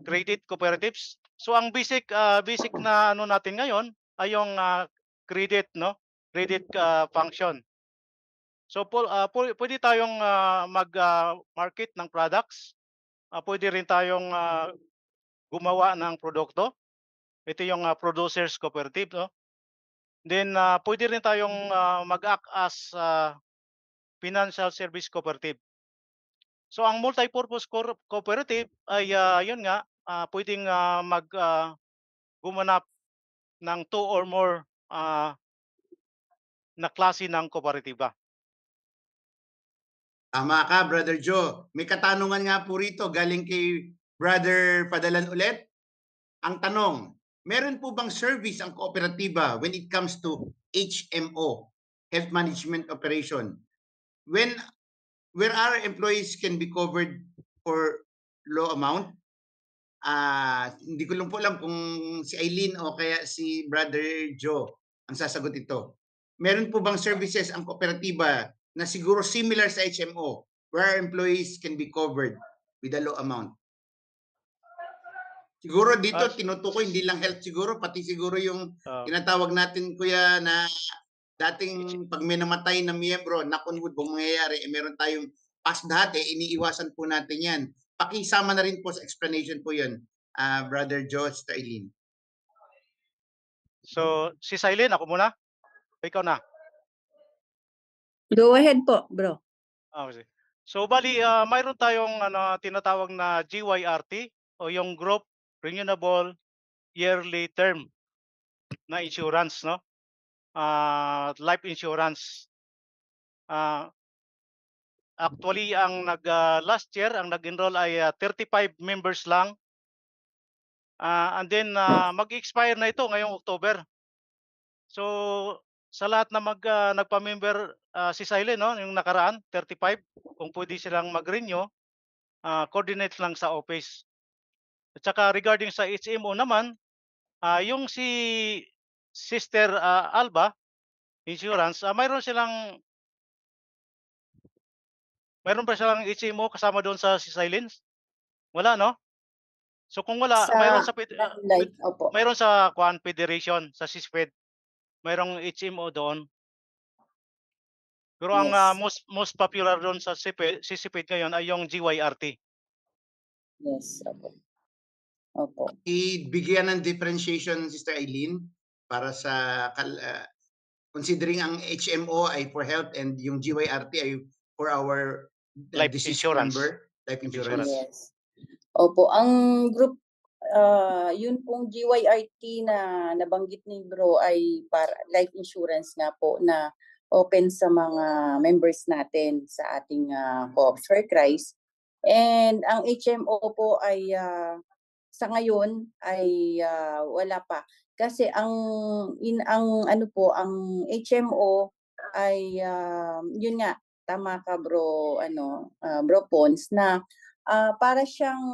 credit cooperatives. So ang basic na ano natin ngayon ay yung credit, no? Credit function. So pwede tayong mag-market ng products. Pwede rin tayong gumawa ng produkto. Ito yung producers cooperative, no? Then pwede rin tayong mag-act as financial service cooperative. So ang multi-purpose cooperative ay yun nga, pwedeng gumanap ng 2 or more na klase ng kooperatiba.
Tama ka, Brother Joe. May katanungan nga po rito galing kay Brother Padalan ulit. Ang tanong, meron po bang service ang kooperatiba when it comes to HMO, Health Management Operation? Where our employees can be covered for low amount? Hindi ko lang po alam kung si Eileen o kaya si Brother Joe ang sasagot ito. Meron po bang services ang kooperatiba na siguro similar sa HMO where our employees can be covered with a low amount? Siguro dito tinutukoy hindi lang health siguro, pati siguro yung tinatawag natin kuya na dating pag may namatay na miyembro, knock on wood, kung mangyayari, meron tayong past dati, iniiwasan po natin yan. Pakisama na rin po sa explanation po yun, Brother George Eileen.
So si Silene, ako muna? Ikaw na?
Go ahead po, bro.
Okay. So bali, mayroon tayong tinatawag na GYRT o yung Group Renewable Yearly Term na insurance, no? Life insurance. Actually, ang last year, ang nag-enroll ay 35 members lang. And then mag-expire na ito ngayong October. So sa lahat na nagpa-member si Silene, no, yung nakaraan 35, kung pwede silang mag-renew, coordinate lang sa office. At saka regarding sa HMO naman, yung si Sister Alba Insurance, mayroon ba silang HMO kasama doon sa si Silene? Wala, no? So kung wala,
Sa
mayroon sa
Life, opo.
mayroon sa Kuan Federation, sa SISFED. Mayroong HMO doon. Pero ang
Yes.
most popular doon sa SISFED ngayon ay yung GYRT.
Yes, opo. Opo.
Ibigyan ng differentiation, Sister Eileen, para sa considering ang HMO ay for health and yung GYRT ay for our
Life
deceased
insurance.
member, life insurance.
Yes. Opo, ang group yun pong GYRT na nabanggit ni Bro ay para life insurance nga po na open sa mga members natin sa ating Co-ops for Christ. And ang HMO po ay sa ngayon ay wala pa kasi ang ano po ang HMO ay yun nga tama ka Bro Bro Pons na para siyang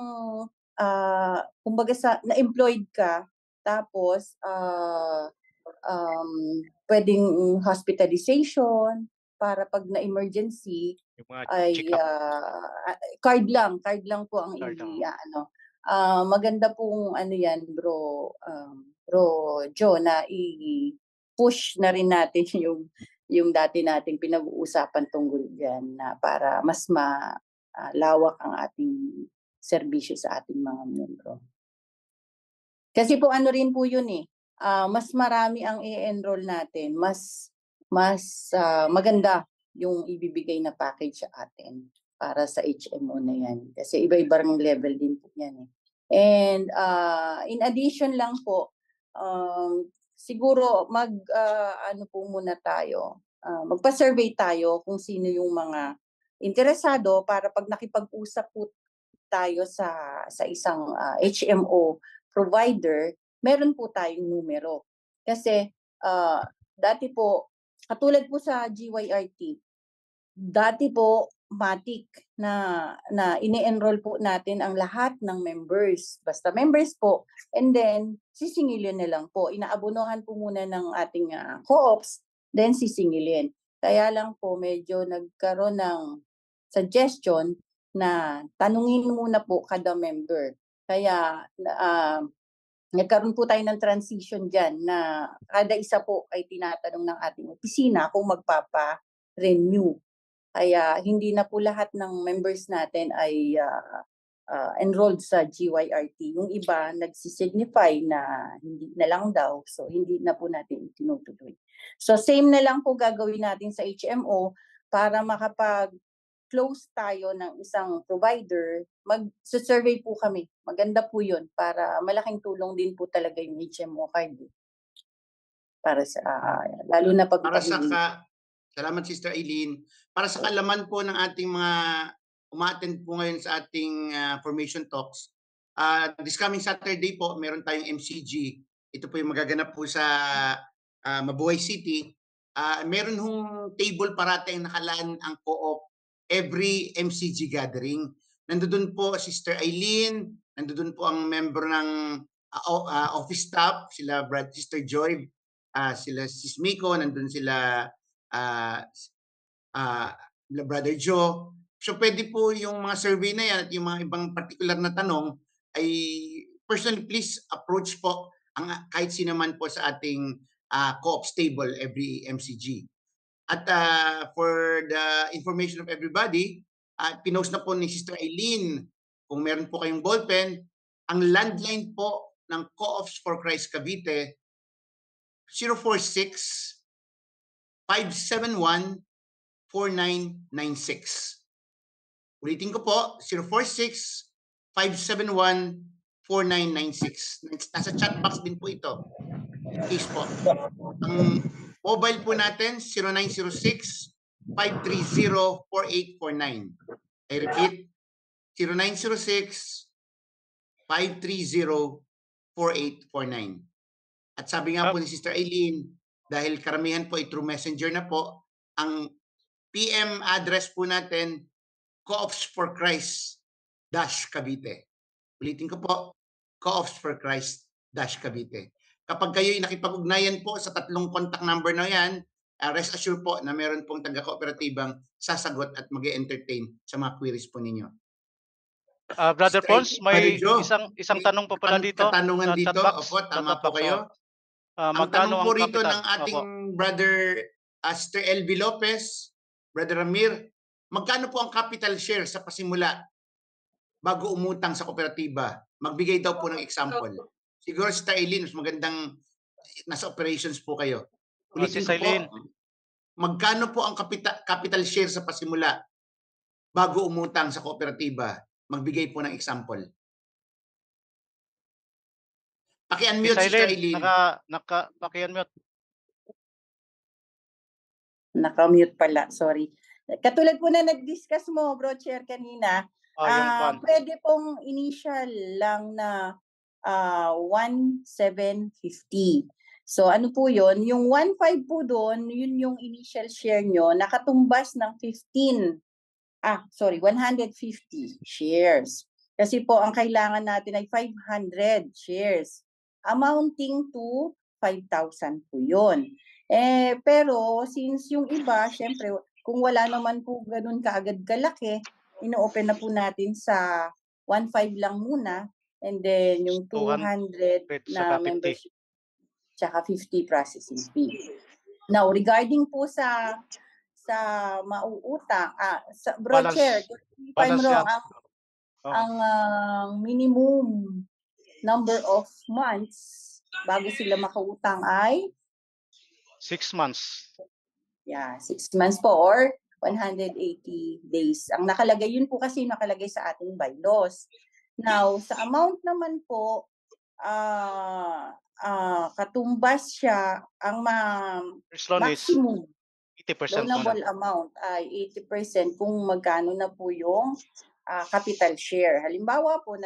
kumbaga na-employed ka tapos pwedeng hospitalization para pag na-emergency
Yung mga
ay
check-up.
card lang po ang
Card lang.
maganda pong ano yan Bro Joe na i-push na rin natin yung dati nating pinag-uusapan tungkol diyan na para mas lawak ang ating serbisyo sa ating mga miyembro. Kasi po ano rin po yun mas marami ang i-enroll natin, mas maganda yung ibibigay na package sa atin para sa HMO na yan. Kasi iba-ibang level din po yan And in addition lang po, siguro ano po muna tayo, magpa-survey tayo kung sino yung mga interesado para pag nakipag-usap po tayo sa isang HMO provider, meron po tayong numero. Kasi dati po, katulad po sa GYRT, dati po matik na ini-enroll po natin ang lahat ng members. Basta members po. And then, sisingilin na lang po. Inaabunuhan po muna ng ating co-ops, then sisingilin. Kaya lang po medyo nagkaroon ng suggestion na tanungin muna po kada member. Kaya nagkaroon po tayo ng transition dyan na kada isa po ay tinatanong ng ating opisina kung magpapa-renew. Kaya hindi na po lahat ng members natin ay enrolled sa GYRT. Yung iba nagsisignify na hindi na lang daw. So hindi na po natin tinutuloy. So same na lang po gagawin natin sa HMO para makapag-close tayo ng isang provider. Mag-survey po kami. Maganda po yun para malaking tulong din po talaga yung HMO card. Para sa, lalo na pag
para salamat Sister Eileen. Para sa kalaman po ng ating mga umattend po ngayon sa ating formation talks, this coming Saturday po, meron tayong MCG. Ito po yung magaganap po sa Mabuhay City. Meron hong table parate ang nakalaan ang co-op every MCG gathering. Nandoon po Sister Eileen, nandoon po ang member ng office staff, sila Sister Joy, sila Sis Miko, nandun sila Brother Joe. So pwede po yung mga survey na yan at yung mga ibang particular na tanong ay personally please approach po kahit sino man po sa ating co-op table every MCG. At for the information of everybody, pinost na po ni Sister Eileen kung meron po kayong ballpen, ang landline po ng Co-ops for Christ Cavite 046 571 4996. Ulitin ko po, 046-571-4996. Nasa chat box din po ito. In case po. Ang mobile po natin, 0906-530-4849. I repeat, 0906-530-4849. At sabi nga po ni Sister Eileen, dahil karamihan po ay through messenger na po. Ang PM address po natin, Co-ops for Christ Cavite. Ulitin ko po, Co-ops for Christ Cavite. Kapag kayo'y nakipag-ugnayan po sa tatlong contact number na yan, rest assured po na meron pong taga-kooperatibang sasagot at mag-entertain sa mga queries po ninyo.
Brother Pons, may
Joe,
isang tanong pa pala dito.
Katanungan
sa chat
dito,
box,
opo,
sa
tama
chat
po
box,
kayo. Ang
magkano
tanong po
ang
rito
capital?
ng ating
Opo.
brother Aster LB Lopez, Brother Ramir, magkano po ang capital share sa pasimula bago umutang sa kooperatiba? Magbigay daw po ng example. Siguro si Tailin, mas magandang nasa operations po kayo. Ulitin
Si
ko po,
Sailin.
magkano po ang capital share sa pasimula bago umutang sa kooperatiba? Magbigay po ng example.
Si
Paki-unmute si
Sailin,
Tailin.
paki-unmute.
Naka-mute pala, sorry. Katulad po na nag-discuss mo, Bro Chair, kanina, pwede pong initial lang na 1,750. So ano po yun? Yung 1,500 po doon, yun yung initial share nyo, nakatumbas ng 150 shares. Kasi po ang kailangan natin ay 500 shares, amounting to 5,000 po yun. Pero since yung iba, syempre, kung wala naman po ganun kaagad kalaki, ino-open na po natin sa 1,500 lang muna, and then yung 200 na membership, tsaka 50 processing fee. Now, regarding po sa mauutang, Bro Chair, if I'm wrong, ang minimum number of months bago sila makautang ay
6 months.
Yeah, 6 months po or 180 days. Ang nakalagay, yun po kasi nakalagay sa ating bylaws. Now, sa amount naman po, katumbas siya ang maximum
80%
loanable amount ay 80% kung magkano na po yung capital share. Halimbawa po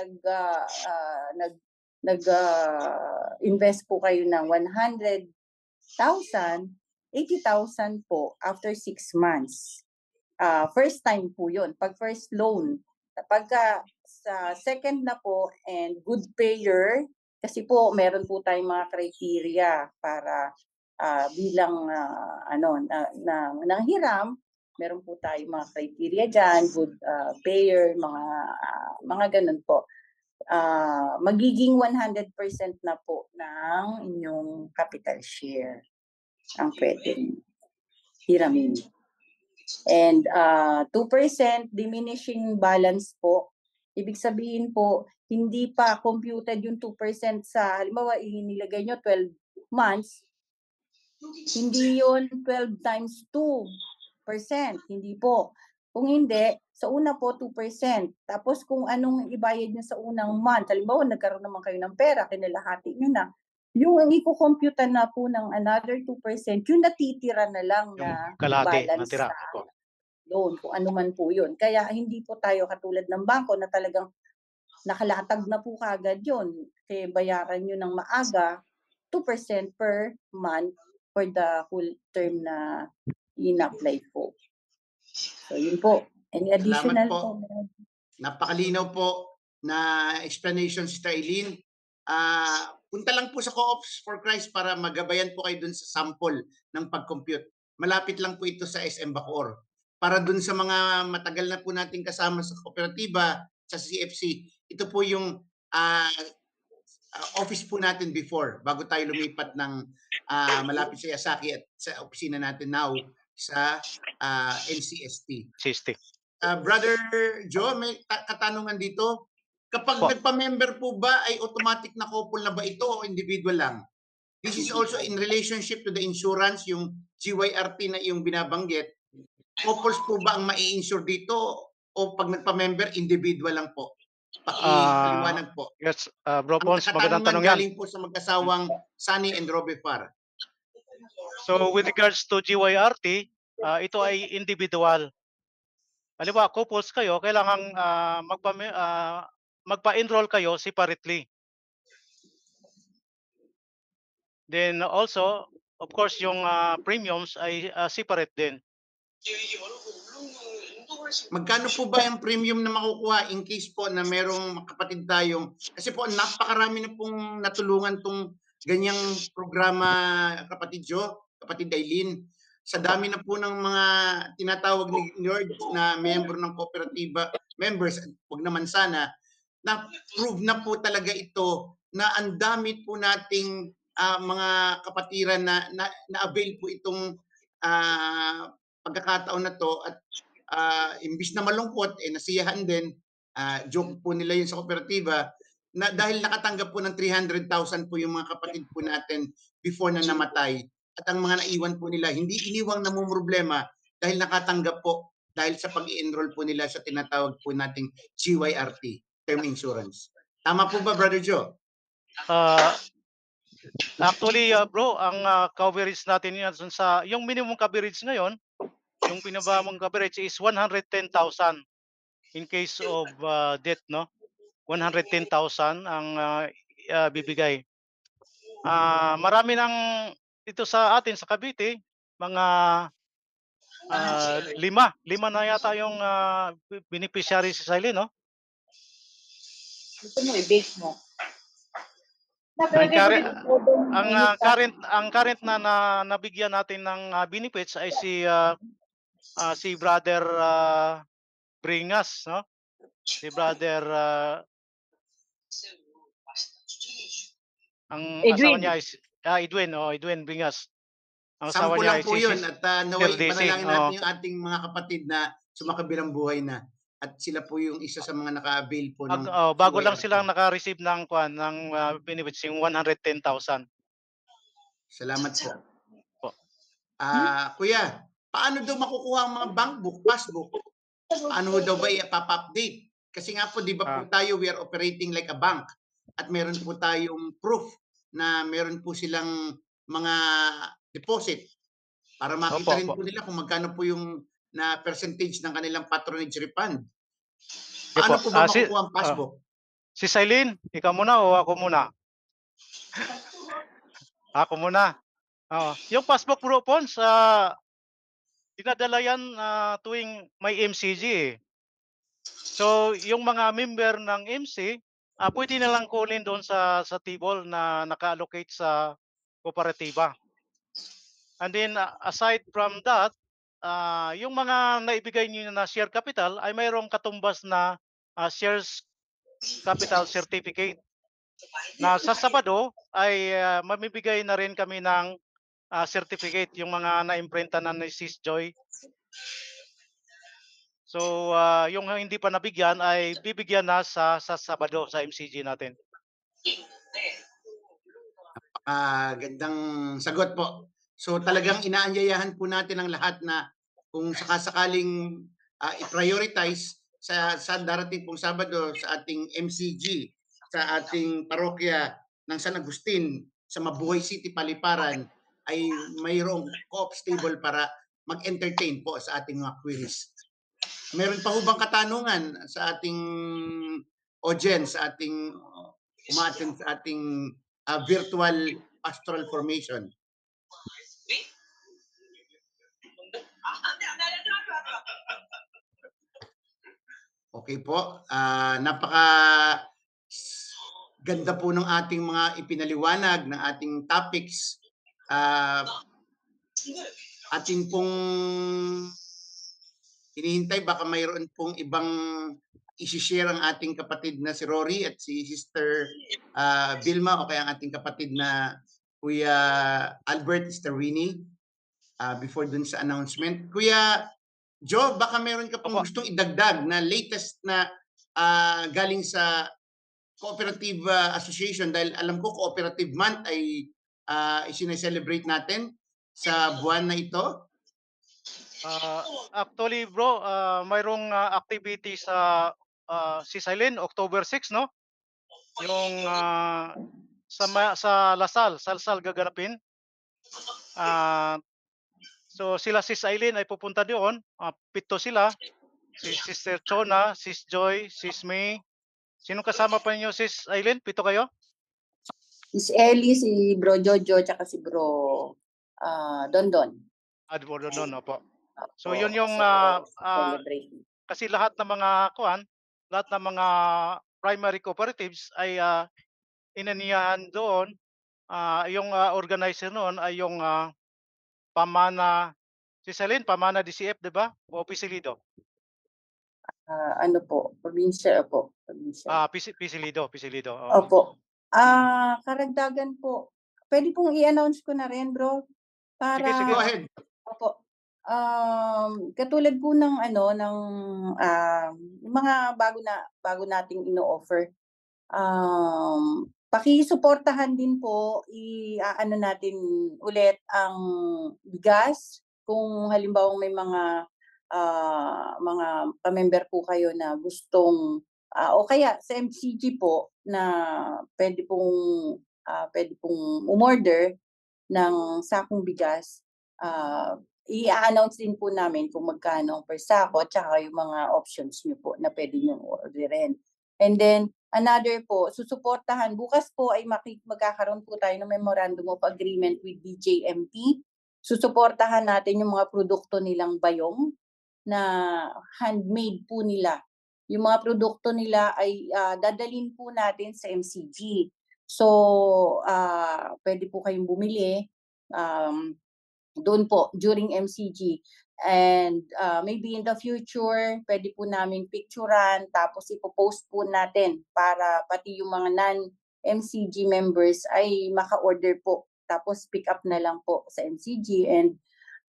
invest po kayo ng 100,000, 80,000 po after 6 months. First time po yun, pag first loan. Pagka sa second na po and good payer, kasi po meron po tayong mga criteria para bilang nanghiram, meron po tayong mga criteria dyan, good payer, mga ganun po. Magiging 100% na po ng inyong capital share ang pwedeng hiramin. And 2% diminishing balance po. Ibig sabihin po, hindi pa computed yung 2% sa, halimbawa, inilagay nyo 12 months, hindi yun 12 times 2%. Hindi po. Kung hindi, sa una po 2%. Tapos kung anong ibayad nyo sa unang month, halimbawa nagkaroon naman kayo ng pera, kinalahati nyo na, yung i-compute na po ng another 2%, yung natitira na lang na balance sa loan, kung ano man po yun. Kaya hindi po tayo katulad ng bangko na talagang nakalatag na po kagad yun. Kaya bayaran nyo ng maaga, 2% per month for the whole term na in-apply po. So yun po. Any additional po?
Napakalinaw po na explanation, Sister Eileen. Punta lang po sa Co-ops for Christ para magabayan po kayo dun sa sample ng pag-compute. Malapit lang po ito sa SM Bacoor. Para dun sa mga matagal na po nating kasama sa kooperatiba, sa CFC, ito po yung office po natin before, bago tayo lumipat ng malapit sa Yasaki at sa opisina natin now sa NCST. Brother Joe, may katanungan dito. Kapag nagpa-member po ba ay automatic na couple na ba ito o individual lang? This is also in relationship to the insurance, yung GYRT na yung binabanggit. Couples po ba ang mai-insure dito o pag nagpa-member, individual lang po? Paki-paliwanag po.
Yes, Bro Pons, magandang tanong yan.
Galing po sa magkasawang Sunny and Robbie Far.
So with regards to GYRT, ito ay individual. Halimbawa, couples kayo, kailangan magpa-enroll kayo separately. Then also, of course yung premiums ay separate din.
Magkano po ba yung premium na makukuha in case po na merong kapatid tayong, kasi po napakarami na pong natulungan tong ganyang programa, kapatid Joe, kapatid Aileen. Sa dami na po ng mga tinatawag ni Lord na member ng kooperatiba, members, wag naman sana, na prove na po talaga ito na ang dami po nating mga kapatiran na avail po itong pagkakataon na to, at imbis na malungkot, nasiyahan din, joke po nila yun sa kooperatiba, na dahil nakatanggap po ng 300,000 po yung mga kapatid po natin before na namatay. At ang mga naiwan po nila, hindi iniwang namumroblema dahil nakatanggap po dahil sa pag-i-enroll po nila sa tinatawag po nating GYRT, term insurance. Tama po ba, Brother Joe?
Actually, bro, ang coverage natin yan sa yung minimum coverage ngayon, yung pinabamang coverage is 110,000 in case of death, no? 110,000 ang bibigay. Marami ng ito sa atin sa Cavite, mga lima na yata yung beneficiary si Siley, no?
Gusto mo i-bake mo.
Ang current na nabigyan natin ng benefits ay si Brother Bringas, no? Si Brother ang asawa niya is Edwin Bringas. Ang asawa
Sample
niya
lang
ay
po yun,
si
at naway
Sir DC,
ipanalangin natin yung ating mga kapatid na sumakabilang buhay na, at sila po yung isa sa mga naka-avail po ng
bago lang
GYRT.
silang naka-receive ng benefits yung 110,000.
Salamat po.
Po.
Kuya, paano daw makukuha ang mga bank book, passbook? Paano daw ba i-update? Kasi nga po, di ba po tayo, we are operating like a bank, at meron po tayong proof na meron po silang mga deposit para makita rin po nila kung magkano po yung na percentage ng kanilang patronage refund. Paano po ba makukuha ang passbook?
Si Silene, ikaw muna o ako muna? Ako muna. Yung passbook, bro, Pons, dinadala yan tuwing may MCG eh. So, yung mga member ng MC, pwede na lang kunin doon sa table na naka-allocate sa kooperatiba. And then, aside from that, yung mga naibigay niyo na share capital ay mayroong katumbas na shares capital certificate na sa Sabado ay mamibigay na rin kami ng certificate, yung mga na-imprenta na ni Sis Joy. So, yung hindi pa nabigyan ay bibigyan na sa Sabado sa MCG natin.
Gandang sagot po. So talagang inaanyayahan po natin ang lahat na kung sakasakaling i-prioritize sa darating pong Sabado sa ating MCG, sa ating parokya ng San Agustin sa Mabuhay City, Paliparan, ay mayroong co-op stable para mag-entertain po sa ating mga queries. Meron pa ho bang katanungan sa ating audience, sa ating umattend sa ating virtual pastoral formation? Okay po, napaka ganda po ng ating mga ipinaliwanag ng ating topics. Ating pong hinihintay, baka mayroon pong ibang isi-share ang ating kapatid na si Rory at si Sister Vilma, o kaya ang ating kapatid na Kuya Albert Starwini before dun sa announcement. Kuya Joe, baka meron ka pong gustong idagdag na latest na galing sa Cooperative Association, dahil alam ko Cooperative Month ay isineselebrate natin sa buwan na ito.
Actually, bro, mayroong activity sa si Silene, October 6, no? Yung sa Lasal, Salsal gaganapin. So sila Sis Eileen ay pupunta doon. 7 sila. Si Sister Chona, Sis Joy, Sis May. Sino kasama pa niyo, Sis Eileen? 7 kayo?
Sis Ellie, si Bro Jojo, tsaka si Bro Dondon.
For Dondon, opo. So
Opo.
yun yung
celebrate.
kasi lahat ng mga lahat ng mga primary cooperatives ay inaniyahan doon. Yung organizer noon ay yung Pamana, si Celine, Pamana DCF, di ba? O Pisilido?
Ano po, probinsya po. Probinsya.
Pisilido.
Opo. Karagdagan po. Pwede pong i-announce ko na rin, bro. Para,
Sige.
Go ahead.
Opo. Katulad po ng mga bago nating ino-offer. Pakisuportahan din po, i-ano natin ulit ang bigas kung halimbawa may mga pamember po kayo na gustong o kaya sa MCG po na pwede pong umorder ng sakong bigas. I-announce din po namin kung magkano per sako at saka yung mga options nyo po na pwede nyo orderin. And then, another po, susuportahan. Bukas po ay magkakaroon po tayo ng Memorandum of Agreement with DJMP. Susuportahan natin yung mga produkto nilang bayong na handmade po nila. Yung mga produkto nila ay dadalhin po natin sa MCG. So, pwede po kayong bumili doon po during MCG. And maybe in the future, pwede po namin picturean tapos ipopost po natin para pati yung mga non-MCG members ay maka-order po. Tapos pick up na lang po sa MCG and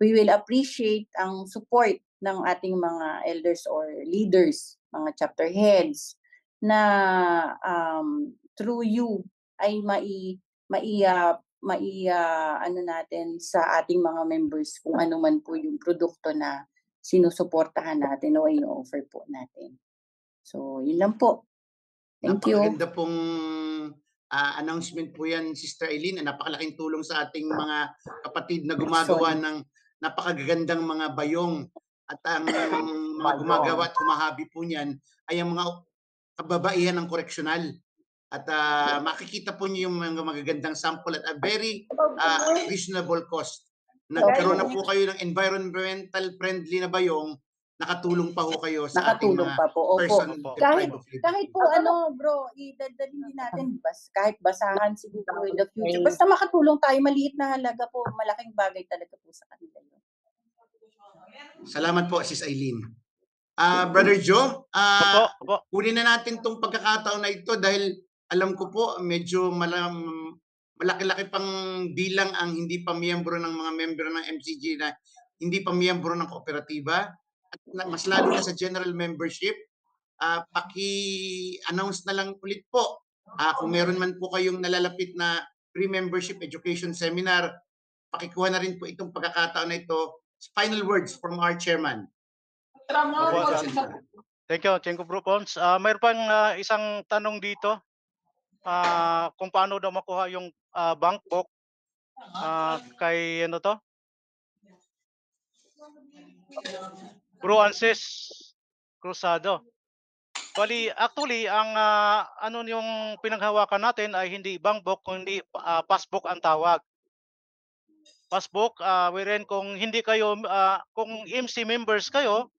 we will appreciate ang support ng ating mga elders or leaders, mga chapter heads na through you ay ano natin sa ating mga members kung ano man po yung produkto na sinusuportahan natin o i-offer po natin. So, yun lang po. Thank you.
Napakaganda pong announcement po yan, Sister Eileen. Napakalaking tulong sa ating mga kapatid na gumagawa ng napakagandang mga bayong. At ang mga gumagawa at humahabi po niyan ay ang mga kababaihan ng koreksyonal. At makikita po niyo yung mga magagandang sample at a very reasonable cost. Nagkaroon na po kayo ng environmental friendly na bayong, nakatulong pa ho kayo sa ating mga person deprived of liberty.
Kahit po bro, idadalhin din natin kahit basahan siguro in the future. Basta makatulong tayo, maliit na halaga po, malaking bagay talaga po sa kanila yun.
Salamat po, Sis Eileen. Brother Joe, kunin na natin tong pagkakataon na ito dahil alam ko po medyo malaki-laki pang bilang ang hindi pa miyembro ng mga member ng MCG na hindi pa miyembro ng kooperatiba at mas lalo na sa general membership. Paki-announce na lang ulit po kung meron man po kayong nalalapit na pre-membership education seminar, pakikuha na rin po itong pagkakataon na ito. Final words from our chairman.
Thank you, Bro Pons. Mayroon pang isang tanong dito. Kung paano daw makuha yung bank book kay Bro Anses Cruzado. Bali, actually, ang yung pinanghawakan natin ay hindi bank book, kundi passbook ang tawag. Passbook, wherein kung hindi kayo, kung MC members kayo,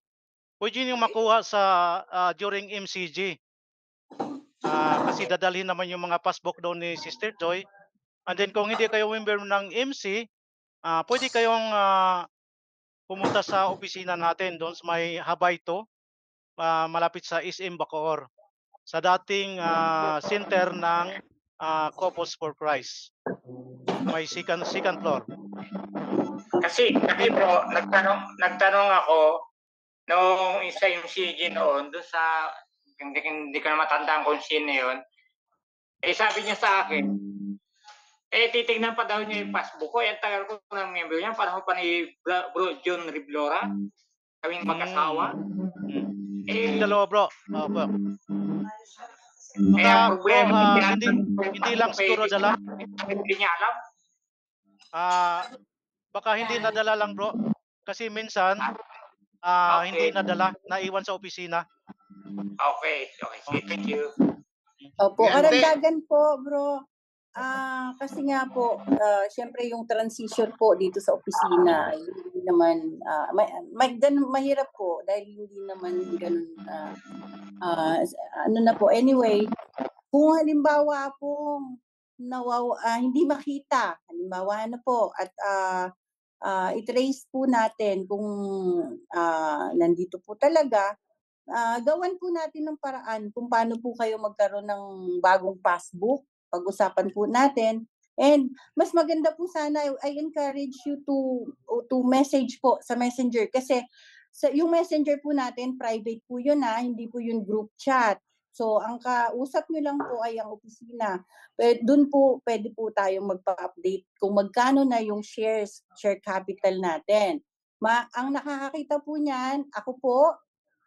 pwede nyo makuha sa during MCG. Kasi dadalhin naman yung mga passbook doon ni Sister Joy. And then kung hindi kayo member ng MC, pwede kayong pumunta sa opisina natin doon sa may Habayto, malapit sa SM Bacoor, sa dating center ng Couples for Christ, may second floor.
Kasi bro, nagtanong ako nung isa yung MCG noon doon sa hindi ko na matandaan kung sino yun. Sabi niya sa akin, titignan pa daw niya yung passbook ko. Tagal ko ng member niya. Parang pa ni Bro John Riblora. Kaming mag-asawa.
Dalawa, bro. Hindi lang siguro dala.
Hindi niya alam.
Baka hindi nadala lang, bro. Kasi minsan, hindi nadala. Naiwan sa opisina.
Okay. Thank you.
Opo, karagdagan po, bro. Kasi nga po, siyempre yung transition po dito sa opisina, ay hindi naman, mahirap po dahil hindi naman ganun, ano na po. Anyway, kung halimbawa po hindi makita, halimbawa na po at i-trace po natin kung nandito po talaga, gawan po natin ng paraan kung paano po kayo magkaroon ng bagong passbook. Pag-usapan po natin. And mas maganda po sana, I encourage you to message po sa Messenger kasi yung Messenger po natin, private po yun hindi po yun group chat. So, ang kausap nyo lang po ay ang opisina. Doon po, pwede po tayong magpa-update kung magkano na yung share capital natin. Ang nakakakita po niyan, ako po,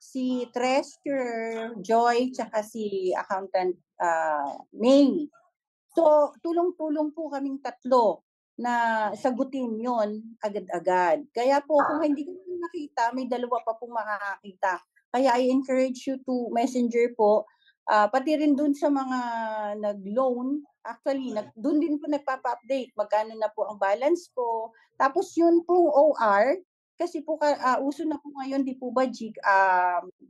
si Treasurer Joy, tsaka si Accountant May. So, tulong-tulong po kaming tatlo na sagutin yon agad-agad. Kaya po, kung hindi ko nakita, may dalawa pa pong makakakita. Kaya I encourage you to messenger po. Pati rin dun sa mga nag-loan, actually, dun din po nagpapa-update. Magkano na po ang balance ko. Tapos yun pong OR, kasi po uso na po ngayon, di po ba,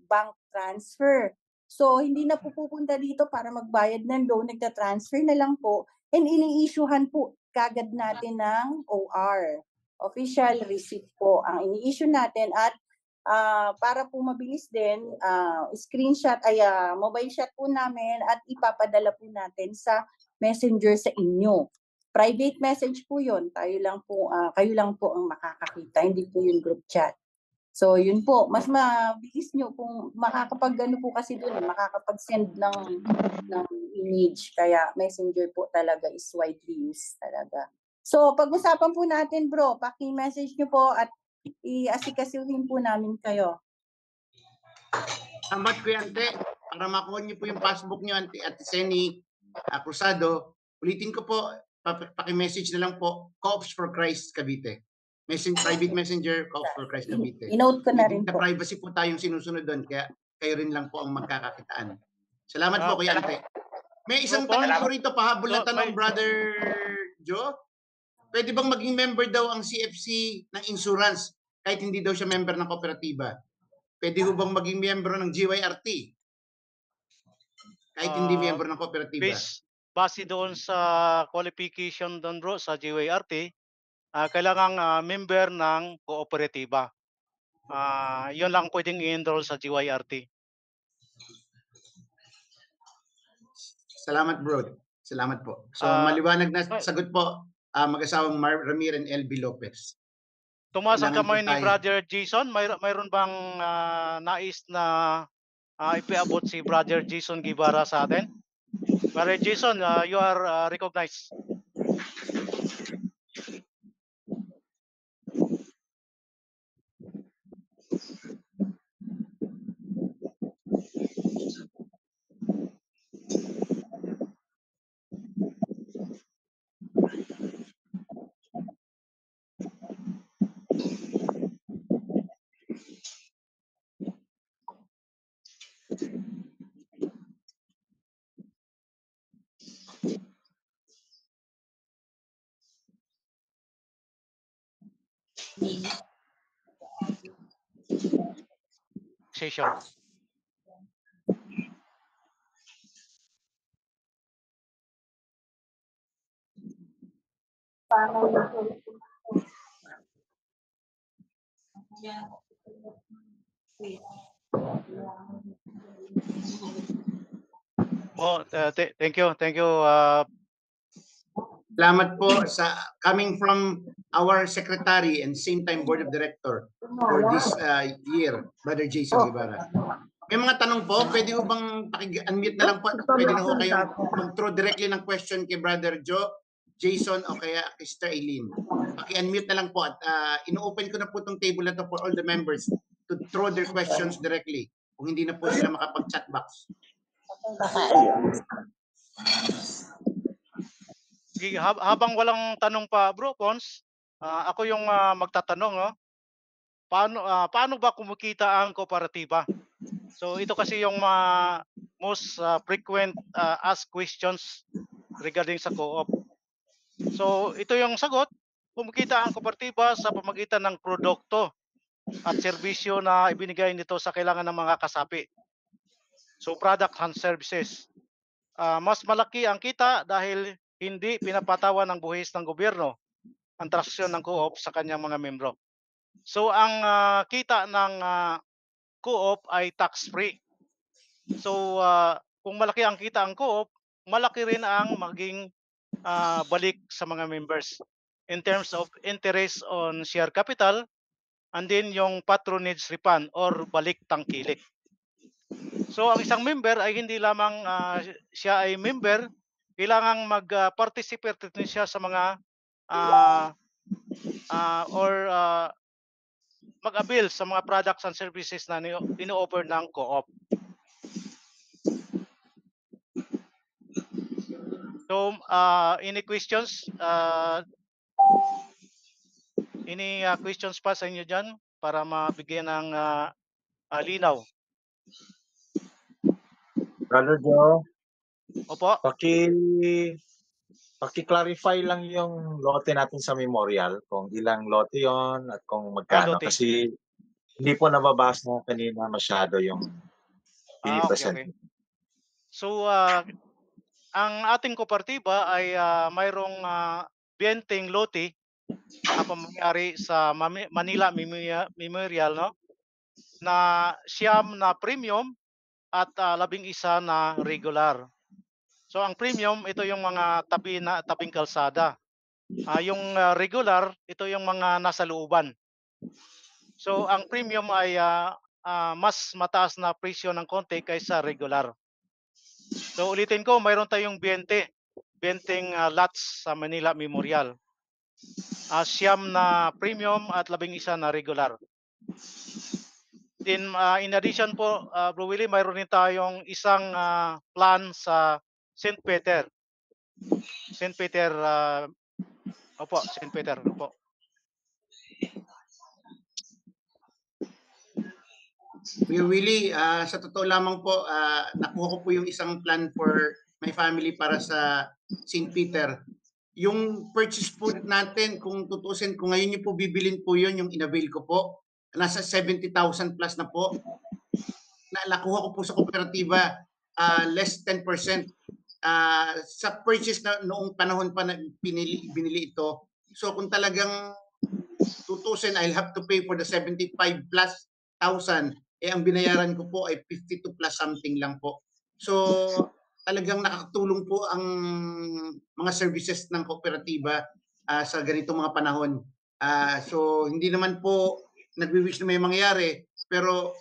bank transfer. So, hindi na po pupunta dito para magbayad ng loan, nagta-transfer na lang po, and ini-issuehan po kagad natin ng OR. Official receipt po ang ini-issue natin at para po mabilis din, screenshot mobile shot po namin at ipapadala po natin sa Messenger sa inyo. Private message po yun. Kayo lang po ang makakakita, hindi po yung group chat. So, yun po. Mas mabilis nyo kung makakapag-ano po kasi doon, makakapag-send ng image. Kaya Messenger po talaga is widely used talaga. So, pag-usapan po natin, bro. Paki-message nyo po at i-asikasuhin po namin kayo.
Salamat, Kuya Ante. Para makuha niyo po yung passbook niyo, Ate Seni Cruzado. Ulitin ko po, paki-message na lang po, Coops for Christ Cavite. Private messenger, Coops for Christ Cavite.
I-note ko na rin po.
Privacy po tayong sinusunod doon, kaya kayo rin lang po ang magkakakitaan. Salamat po, Kuya Ante. May isang tanong po rito, pahabol na tanong, Brother Joe. Pwede bang maging member daw ang CFC ng insurance kahit hindi daw siya member ng kooperatiba? Pwede ho bang maging miyembro ng GYRT kahit hindi miyembro ng kooperatiba?
Base doon sa qualification doon, bro, sa GYRT, kailangang member ng kooperatiba. Yun lang pwedeng i-enroll sa GYRT.
Salamat, bro. Salamat po. So, maliwanag na sagot po, mag-asawang Ramir and LB Lopez.
Tumaas ang kamay ni Brother Jason. Mayroon bang nais na ipiabot si Brother Jason Guevara sa atin? Brother Jason, you are recognized. Session. Thank you.
Salamat po sa coming from our secretary and same time board of director for this year, Brother Jason Guevara. May mga tanong po, pwede ho bang paki-unmute na lang po? Pwede na ho kayo mag-throw directly ng question kay Brother Joe, Jason o kaya Sister Eileen. Paki-unmute na lang po at ino-open ko na po itong table na to for all the members to throw their questions directly kung hindi na po sila makapag-chat box.
Habang walang tanong pa, bro Pons, ako yung magtatanong. Paano ba kumikita ang kooperatiba? So ito kasi yung most frequent asked questions regarding sa co-op. So ito yung sagot, kumikita ang kooperatiba sa pamamagitan ng produkto at serbisyo na ibinigay nito sa kailangan ng mga kasapi. So product and services. Mas malaki ang kita dahil hindi pinapatawan ng buhis ng gobyerno ang transaksyon ng co-op sa kanyang mga membro. So ang kita ng co-op ay tax-free. So kung malaki ang kita ang co-op, malaki rin ang maging balik sa mga members in terms of interest on share capital and then yung patronage refund or balik tangkilik. So ang isang member ay hindi lamang siya ay member, kailangang mag-participate din siya sa mga mag-avail sa mga products and services na ino-offer ng co-op. So any questions? Any questions pa sa inyo dyan para mabigyan ng linaw?
Brother Joe,
Opo.
paki-clarify lang yung lote natin sa memorial, kung ilang lote yon at kung magkano.
Lote.
Kasi hindi po nababasa kanina masyado yung
Okay. So ang ating kooperatiba ay mayroong 20 lote na pamamayari sa Manila Memorial, no? Na 9 na premium at 11 na regular. So ang premium, ito yung mga tabing kalsada. Yung regular, ito yung mga nasa looban. So ang premium ay mas mataas na presyo ng konti kaysa regular. So ulitin ko, mayroon tayong 20 lots sa Manila Memorial. 9 na premium at 11 na regular. Then in addition po, Bro Willie, mayroon din tayong isang plan sa St. Peter. St. Peter, opo, St. Peter, opo.
Kuya Willie, sa totoo lamang po, nakuha ko po yung isang plan for my family para sa St. Peter. Yung purchase po natin, kung tutusin, kung ngayon niyo po bibilin po yun, yung inavail ko po, nasa 70,000 plus na po. Nakuha ko po sa kooperatiba, less 10%. Sa purchase na noong panahon pa na binili ito. So kung talagang tutusin, I'll have to pay for the 75 plus thousand. Ang binayaran ko po ay 52 plus something lang po. So talagang nakakatulong po ang mga services ng kooperatiba sa ganitong mga panahon. So hindi naman po nagwi-wish na may mangyari, pero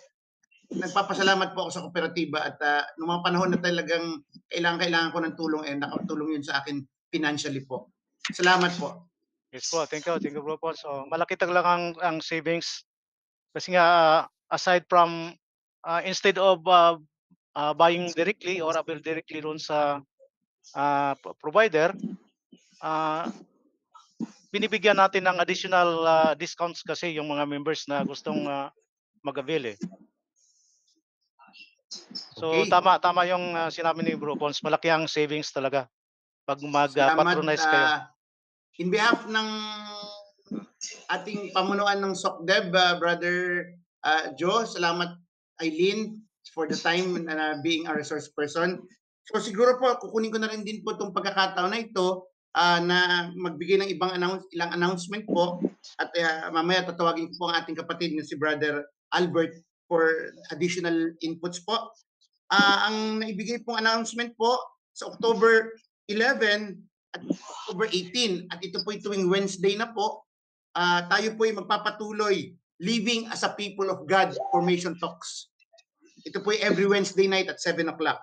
nagpapasalamat po ako sa kooperatiba at noong mga panahon na talagang kailangan ko ng tulong, nakatulong yun sa akin financially po. Salamat po.
Yes po, thank you Bro po. So malaki talaga ang savings kasi nga aside from instead of buying directly or avail directly ron sa provider, binibigyan natin ng additional discounts kasi yung mga members na gustong mag-avail. So
Okay.
tama yung sinabi ni Bro Pons, malaki ang savings talaga pag mag-patronize kayo.
In behalf ng ating pamunuan ng SOCDEB, Brother Joe, salamat Eileen for the time na being a resource person. So siguro po, kukunin ko na rin din po itong pagkakataon na ito na magbigay ng ilang announcement po at mamaya tatawagin ko po ang ating kapatid na si Brother Albert for additional inputs po. Ang naibigay pong announcement po sa October 11 at October 18 at ito po tuwing Wednesday na po, tayo po ay magpapatuloy Living as a People of God Formation Talks. Ito po ay every Wednesday night at 7 o'clock.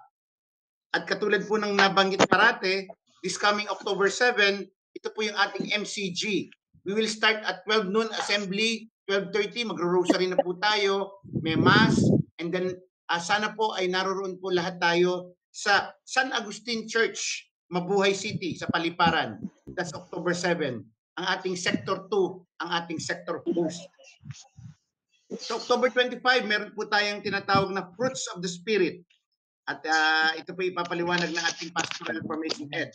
At katulad po ng nabanggit parate, this coming October 7, ito po yung ating MCG. We will start at 12 noon assembly, 12:30 magro-rosary na po tayo, may mass, and then sana po ay naroon po lahat tayo sa San Agustin Church, Mabuhay City sa Paliparan. That's October 7. Ang ating Sector 2, ang ating Sector host. So October 25, meron po tayong tinatawag na Fruits of the Spirit. At ito po ipapaliwanag ng ating Pastoral Formation Head.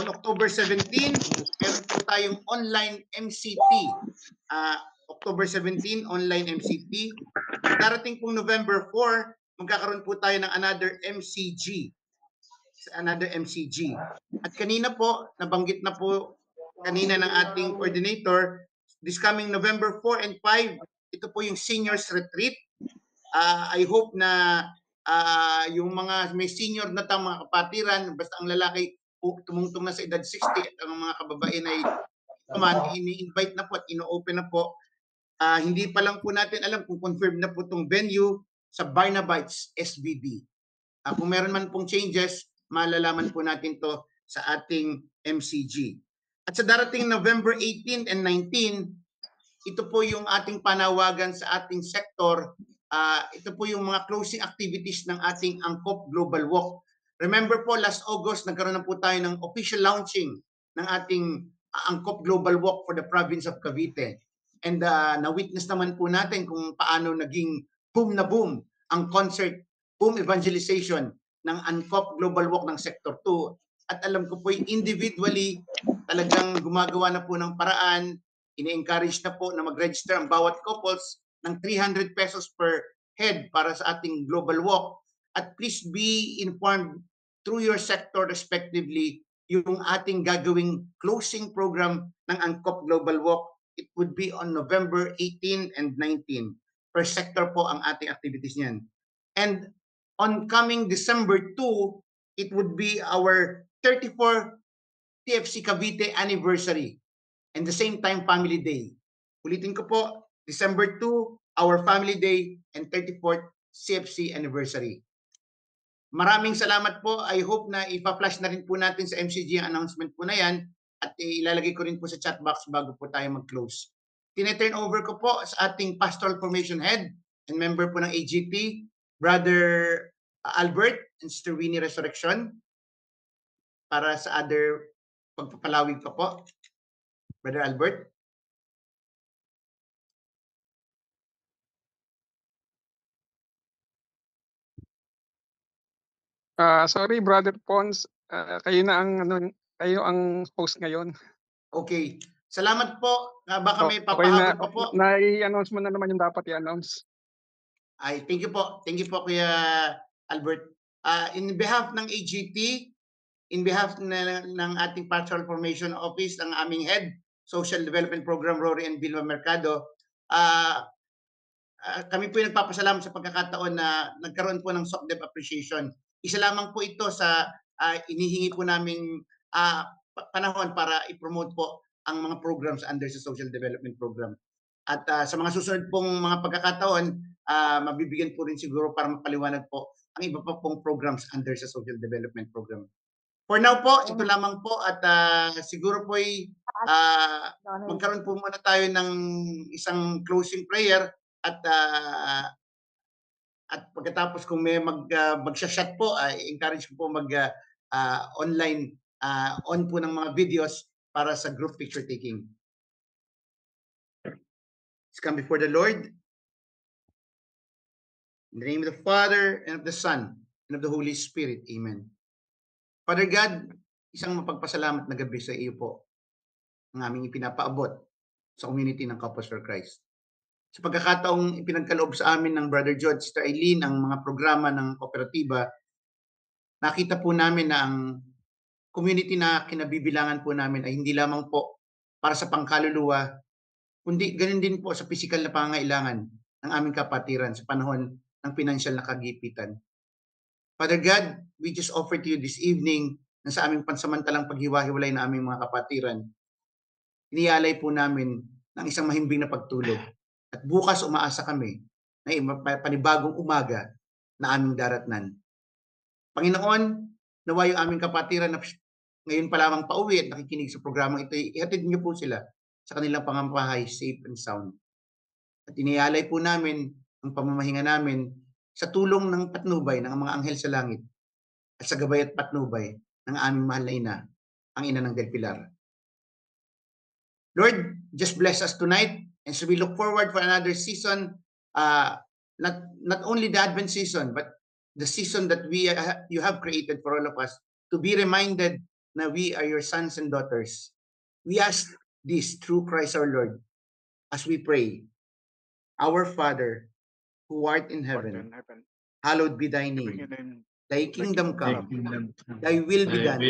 On October 17, meron po tayong online MCT. October 17, online MCT. Darating pong November 4, magkakaroon po tayo ng another MCG. At kanina po, nabanggit na po kanina ng ating coordinator, this coming November 4 and 5, ito po yung seniors retreat. I hope na yung mga may senior na mga kapatiran, basta ang lalaki tumungtong na sa edad 60 at ang mga kababae ay ini-invite na po at ino-open na po. Hindi pa lang po natin alam kung confirmed na po itong venue sa Barnabites SBD. Kung meron man pong changes, malalaman po natin to sa ating MCG. At sa darating November 18 and 19, ito po yung ating panawagan sa ating sektor. Ito po yung mga closing activities ng ating Angkop Global Walk. Remember po, last August, nagkaroon na po tayo ng official launching ng ating Angkop Global Walk for the province of Cavite. And na-witness naman po natin kung paano naging boom na boom ang concert, boom evangelization ng Angkop Global Walk ng Sector 2. At alam ko po individually, talagang gumagawa na po ng paraan, ini-encourage na po na mag-register ang bawat couples ng 300 pesos per head para sa ating global walk. At please be informed through your sector respectively yung ating gagawing closing program ng Angkop Global Walk. It would be on November 18 and 19. Per sector po ang ating activities niyan. And on coming December 2, it would be our 34th TFC Cavite anniversary. And the same time, Family Day. Ulitin ko po, December 2, our Family Day, and 34th CFC anniversary. Maraming salamat po. I hope na ipa-flash na rin po natin sa MCG ang announcement po na yan at ilalagay ko rin po sa chat box bago po tayo mag-close. Tineturn over ko po sa ating Pastoral Formation Head and member po ng AGT, Brother Albert and Sister Winnie Resurrection, para sa other pagpapalawig pa po. Brother Albert.
Sorry, Brother Pons, kayo na kayo ang host ngayon.
Okay. Salamat po. Baka may
Okay na,
papahabol pa po.
na-i-announce mo na naman yung dapat i-announce.
Ay, thank you po. Thank you po, Kuya Albert. In behalf ng AGT, in behalf ng ating Pastoral Formation Office, ang aming head, Social Development Program, Rory and Vilma Mercado, kami po yung nagpapasalamat sa pagkakataon na nagkaroon po ng SOCDEP appreciation. Isa lamang po ito sa inihingi po naming panahon para i-promote po ang mga programs under sa Social Development Program. At sa mga susunod pong mga pagkakataon, mabibigyan po rin siguro para mapaliwanag po ang iba pa pong programs under sa Social Development Program. For now po, ito lamang po at siguro po ay magkaroon po muna tayo ng isang closing prayer at pagkatapos kung may magsha-shot po, encourage ko po online on po ng mga videos para sa group picture taking. Let's come before the Lord. In the name of the Father, and of the Son, and of the Holy Spirit. Amen. Father God, isang mapagpasalamat na gabi sa iyo po ang aming ipinapaabot sa community ng Couples for Christ. Sa pagkakataong ipinagkaloob sa amin ng Brother George, Sister Eileen, ang mga programa ng kooperatiba, nakita po namin na ang community na kinabibilangan po namin ay hindi lamang po para sa pangkaluluwa, kundi ganun din po sa pisikal na pangangailangan ng aming kapatiran sa panahon ng pinansyal na kagipitan. Father God, we just offer to you this evening na sa aming pansamantalang paghiwa-hiwalay na aming mga kapatiran, inialay po namin ng isang mahimbing na pagtulog. At bukas umaasa kami na panibagong umaga na aming daratnan. Panginoon, nawa yung aming kapatiran na ngayon pa lamang pauwi at nakikinig sa programang ito, ihatid niyo po sila sa kanilang pangampahay, safe and sound. At inialay po namin ang pamamahinga namin sa tulong ng patnubay ng mga anghel sa langit at sa gabay at patnubay ng aming mahal na ina, ang ina ng Del Pilar. Lord, just bless us tonight. And so we look forward for another season, not only the Advent season, but the season that you have created for all of us, to be reminded that we are your sons and daughters. We ask this through Christ our Lord as we pray. Our Father, who art in heaven, hallowed be thy name. Thy kingdom come, thy will be done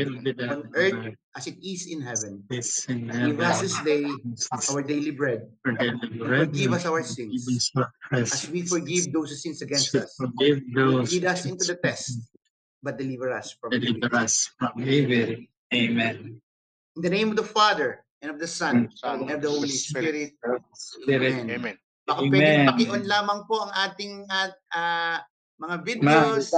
on earth as it is in heaven. Give us this day our daily bread. And forgive us our sins, as we forgive those who sin against us. Lead us into the test, but deliver us from evil.
Amen.
In the name of the Father, and of the Son, and of the Holy Spirit. Amen.
Amen.
Baka pwedeng paki-on lamang po ang ating mga videos.